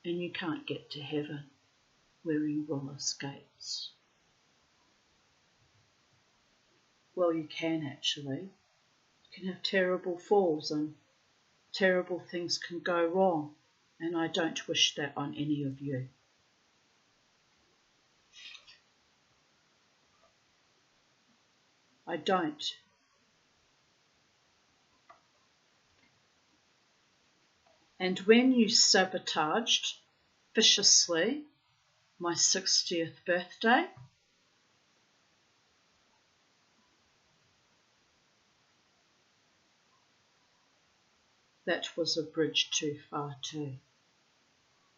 And you can't get to heaven wearing roller skates. Well, you can actually. You can have terrible falls and terrible things can go wrong, and I don't wish that on any of you. I don't. And when you sabotaged viciously my 60th birthday. That was a bridge too far too,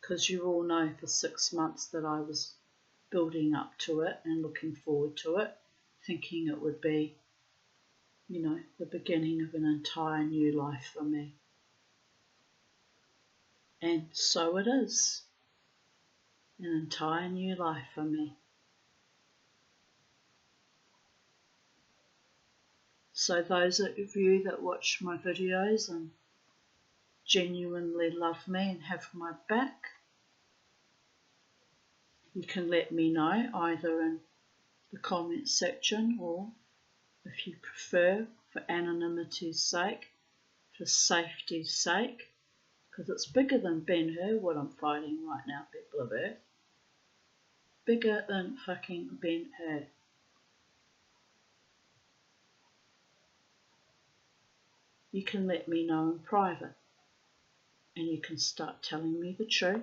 because you all know for 6 months that I was building up to it and looking forward to it, thinking it would be, the beginning of an entire new life for me. And so it is, an entire new life for me. So those of you that watch my videos and genuinely love me and have my back, you can let me know either in the comment section, or if you prefer, for anonymity's sake, for safety's sake, because it's bigger than Ben-Hur, what I'm fighting right now, people of Earth. Bigger than fucking Ben-Hur. You can let me know in private, and you can start telling me the truth,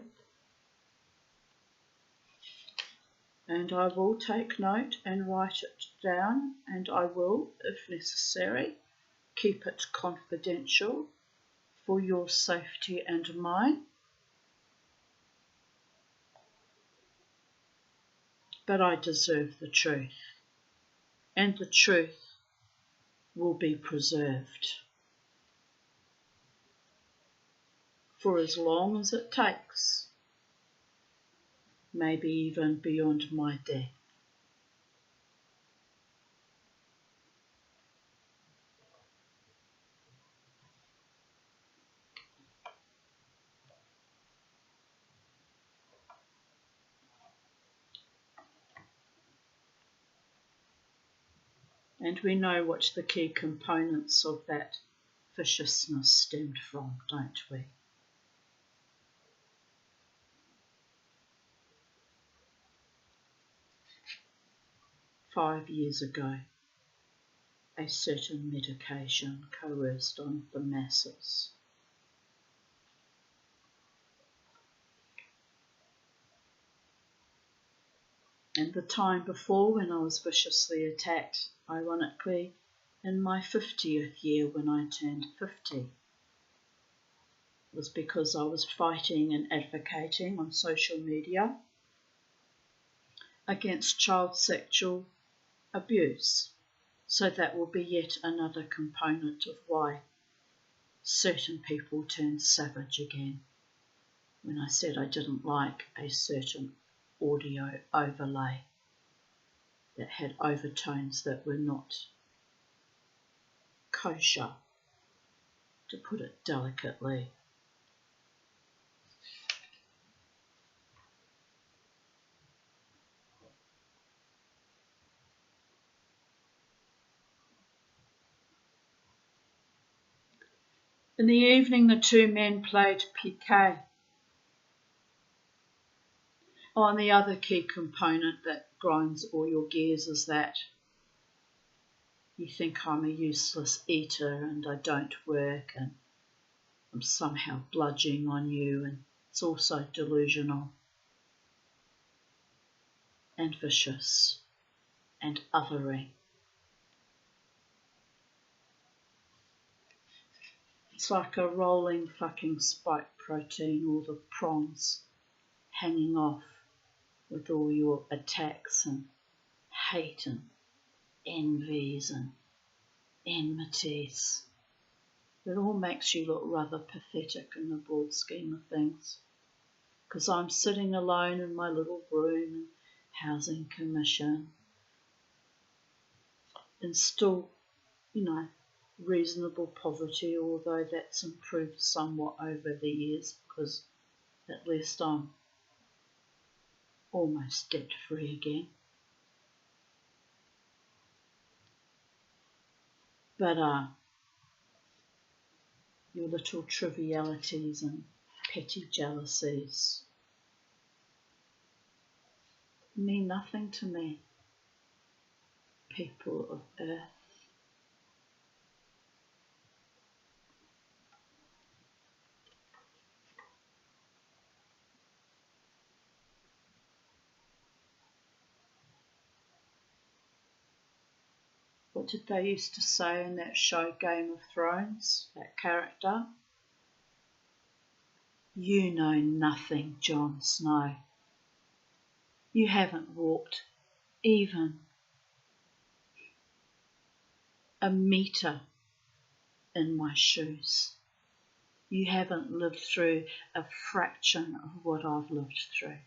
and I will take note and write it down, and I will, if necessary, keep it confidential for your safety and mine. But I deserve the truth, and the truth will be preserved for as long as it takes, maybe even beyond my death. And we know what the key components of that viciousness stemmed from, don't we? "5 years ago, a certain medication coerced on the masses. And the time before, when I was viciously attacked, ironically, in my 50th year when I turned 50, was because I was fighting and advocating on social media against child sexual abuse. So that will be yet another component of why certain people turned savage again when I said I didn't like a certain audio overlay that had overtones that were not kosher, to put it delicately. In the evening, the two men played piquet. Oh, and the other key component that grinds all your gears is that you think I'm a useless eater and I don't work and I'm somehow bludging on you, and it's also delusional and vicious and othering. It's like a rolling fucking spike protein, all the prongs hanging off with all your attacks and hate and envies and enmities. It all makes you look rather pathetic in the broad scheme of things, because I'm sitting alone in my little room in Housing Commission, and still, reasonable poverty, although that's improved somewhat over the years, because at least I'm almost debt free again. But your little trivialities and petty jealousies mean nothing to me, people of Earth. What did they used to say in that show Game of Thrones, that character? You know nothing, Jon Snow. You haven't walked even a metre in my shoes. You haven't lived through a fraction of what I've lived through.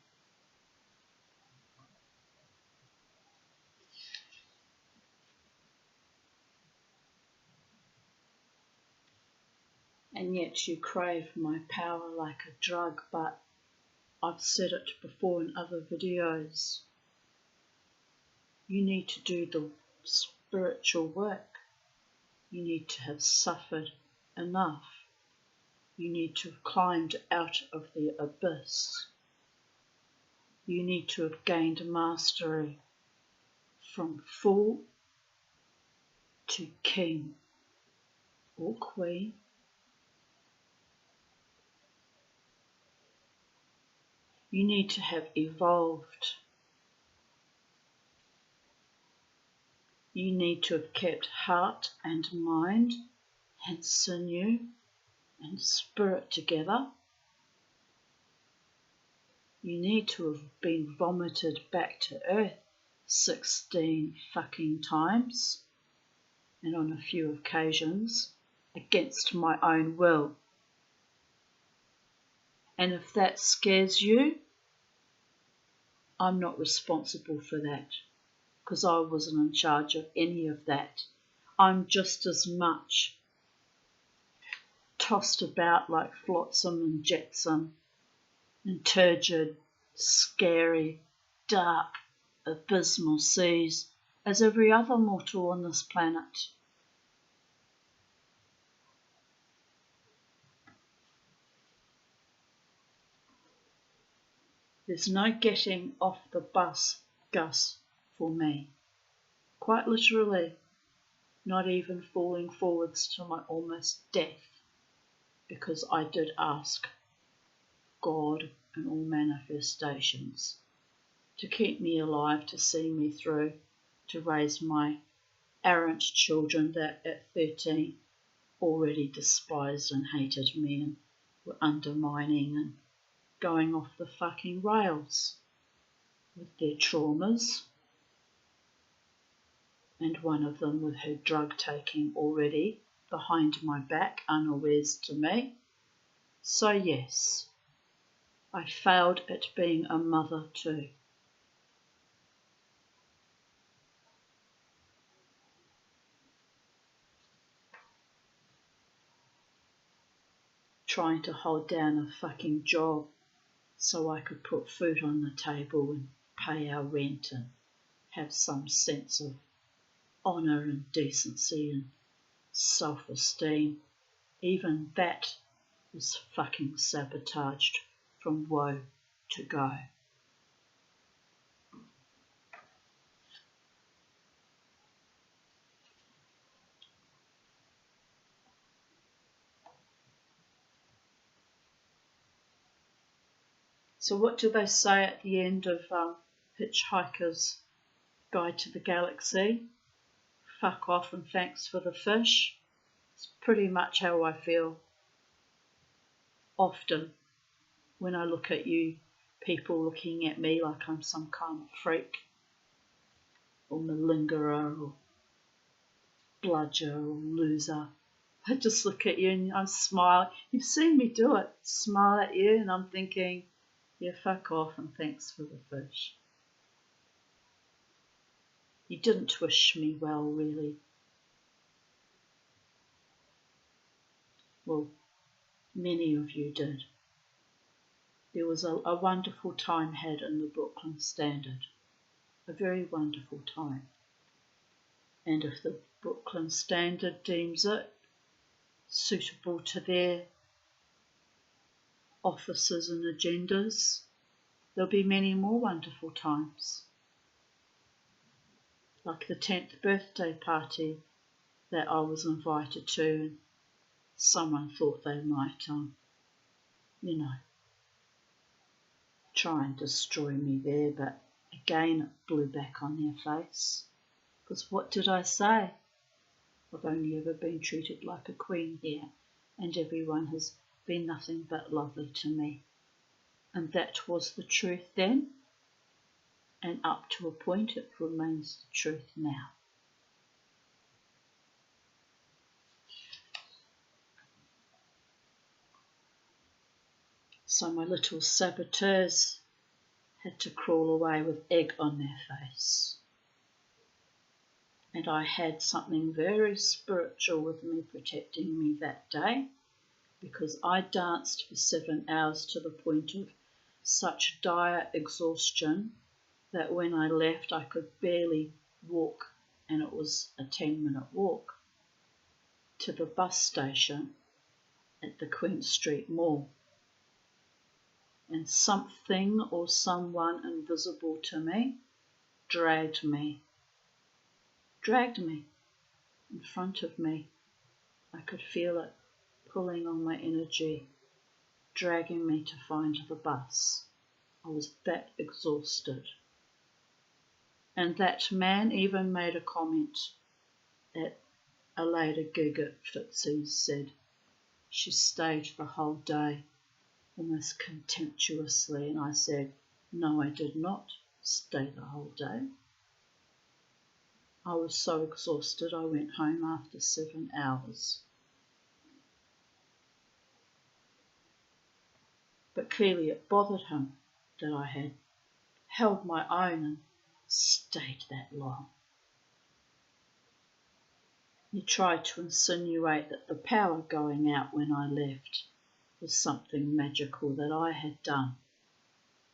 And yet you crave my power like a drug, but I've said it before in other videos. You need to do the spiritual work. You need to have suffered enough. You need to have climbed out of the abyss. You need to have gained mastery from fool to king or queen. You need to have evolved. You need to have kept heart and mind and sinew and spirit together. You need to have been vomited back to earth 16 fucking times, and on a few occasions against my own will. And if that scares you, I'm not responsible for that, because I wasn't in charge of any of that. I'm just as much tossed about like flotsam and jetsam in turgid, scary, dark, abysmal seas as every other mortal on this planet. There's no getting off the bus, Gus, for me. Quite literally, not even falling forwards to my almost death, because I did ask God in all manifestations to keep me alive, to see me through, to raise my errant children that at 13 already despised and hated me and were undermining and going off the fucking rails with their traumas, and one of them with her drug taking already behind my back, unawares to me. So yes, I failed at being a mother too. Trying to hold down a fucking job so I could put food on the table and pay our rent and have some sense of honour and decency and self-esteem. Even that was fucking sabotaged from woe to go. So what do they say at the end of Hitchhiker's Guide to the Galaxy? Fuck off and thanks for the fish. It's pretty much how I feel often when I look at you people looking at me like I'm some kind of freak or malingerer or bludger or loser. I just look at you and I smile. You've seen me do it. Smile at you and I'm thinking, yeah, fuck off and thanks for the fish. You didn't wish me well, really. Well, many of you did. There was a wonderful time had in the Brooklyn Standard. A very wonderful time. And if the Brooklyn Standard deems it suitable to their offices and agendas, there'll be many more wonderful times. Like the 10th birthday party that I was invited to, and someone thought they might, try and destroy me there, but again it blew back on their face. Because what did I say? I've only ever been treated like a queen here, and everyone has been nothing but lovely to me. And that was the truth then, and up to a point it remains the truth now. So my little saboteurs had to crawl away with egg on their face. And I had something very spiritual with me protecting me that day, because I danced for 7 hours to the point of such dire exhaustion that when I left I could barely walk, and it was a 10-minute walk to the bus station at the Queen Street Mall. And something or someone invisible to me dragged me in front of me. I could feel it pulling on my energy, dragging me to find the bus. I was that exhausted. And that man even made a comment at a later gig at Fitzy's, said she stayed the whole day, almost contemptuously, and I said, no, I did not stay the whole day. I was so exhausted I went home after 7 hours. But clearly it bothered him that I had held my own and stayed that long. He tried to insinuate that the power going out when I left was something magical that I had done,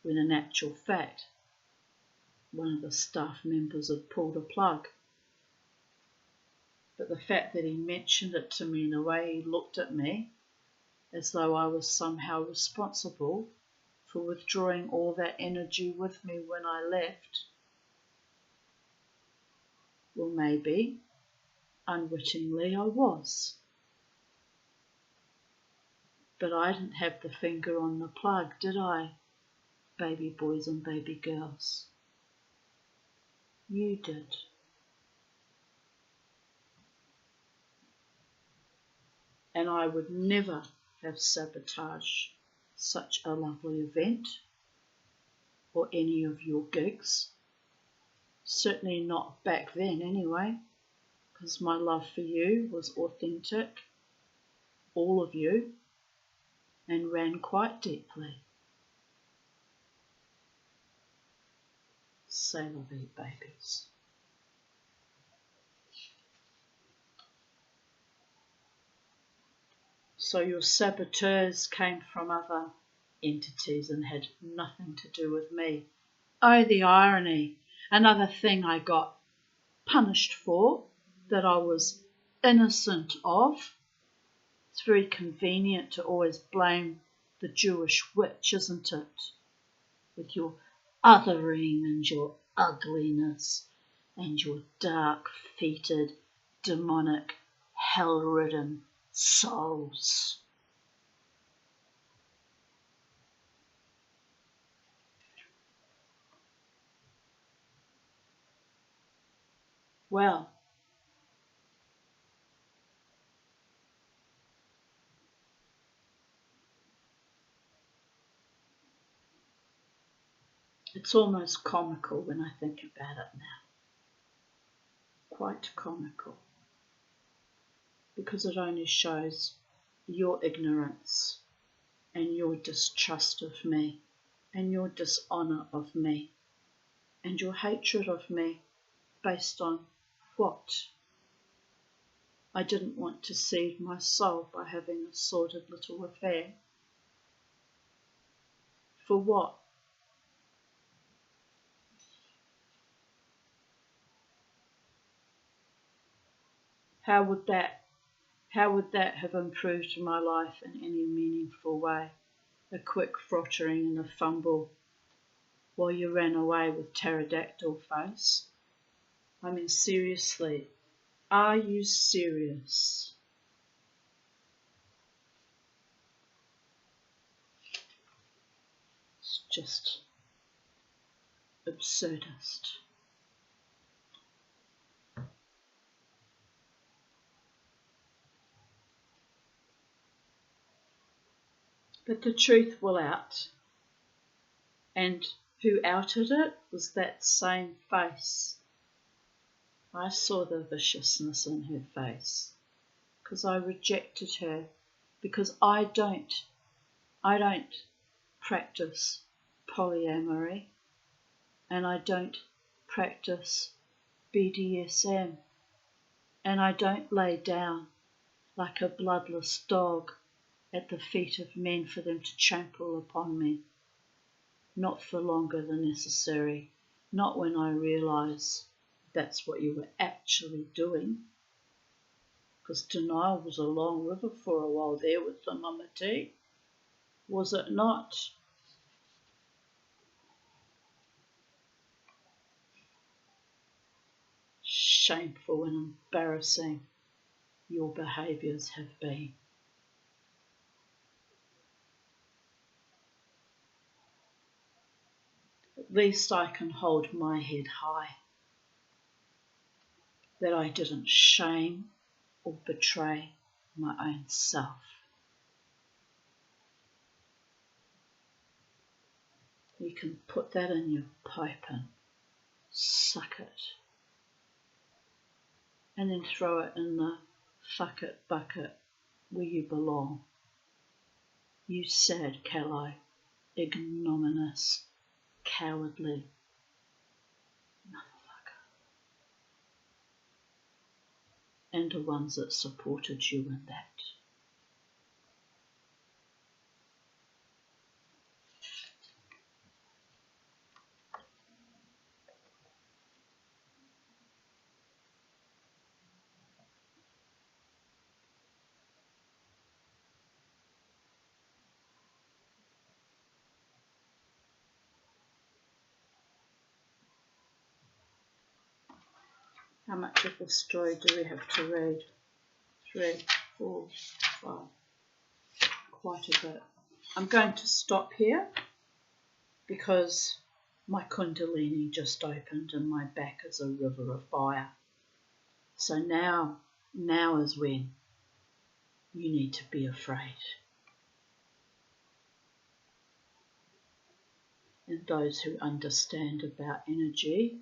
when in actual fact one of the staff members had pulled a plug. But the fact that he mentioned it to me in the way he looked at me, as though I was somehow responsible for withdrawing all that energy with me when I left, well, maybe, unwittingly, I was. But I didn't have the finger on the plug, did I, baby boys and baby girls? You did. And I would never have sabotaged such a lovely event or any of your gigs. Certainly not back then anyway, because my love for you was authentic, all of you, and ran quite deeply. C'est la vie, babies. So your saboteurs came from other entities and had nothing to do with me. Oh, the irony. Another thing I got punished for that I was innocent of. It's very convenient to always blame the Jewish witch, isn't it? With your othering and your ugliness and your dark-feeted, demonic, hell-ridden souls. Well, it's almost comical when I think about it now. Quite comical. Because it only shows your ignorance and your distrust of me and your dishonour of me and your hatred of me based on what? I didn't want to seed my soul by having a sordid little affair. For what? How would that have improved my life in any meaningful way? A quick frottering and a fumble while you ran away with pterodactyl face? I mean, seriously, are you serious? It's just absurdist. But the truth will out. And who outed it was that same face. I saw the viciousness in her face because I rejected her, because I don't practice polyamory, and I don't practice BDSM, and I don't lay down like a bloodless dog at the feet of men for them to trample upon me. Not for longer than necessary, not when I realise that's what you were actually doing. Because denial was a long river for a while there with the Mama T, was it not? Shameful and embarrassing your behaviours have been. At least I can hold my head high, that I didn't shame or betray my own self. You can put that in your pipe and suck it, and then throw it in the fuck it bucket where you belong. You sad callow, ignominious, cowardly motherfucker. And the ones that supported you in that. How much of the story do we have to read? 3, 4, 5. Quite a bit. I'm going to stop here because my kundalini just opened and my back is a river of fire. So now is when you need to be afraid. And those who understand about energy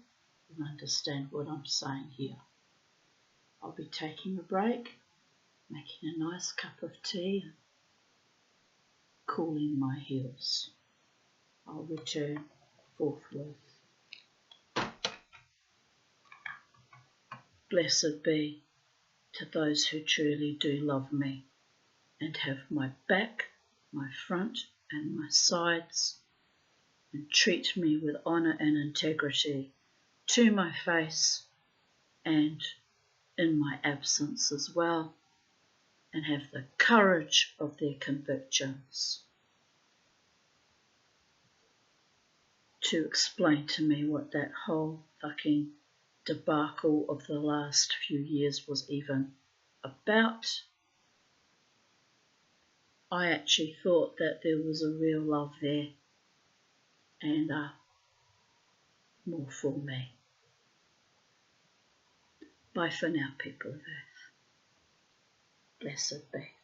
will understand what I'm saying here. I'll be taking a break, making a nice cup of tea, and cooling my heels. I'll return forthwith. Blessed be to those who truly do love me and have my back, my front and my sides, and treat me with honour and integrity to my face and in my absence as well, and have the courage of their convictions to explain to me what that whole fucking debacle of the last few years was even about. I actually thought that there was a real love there and more for me. Bye for now, people of Earth. Blessed be.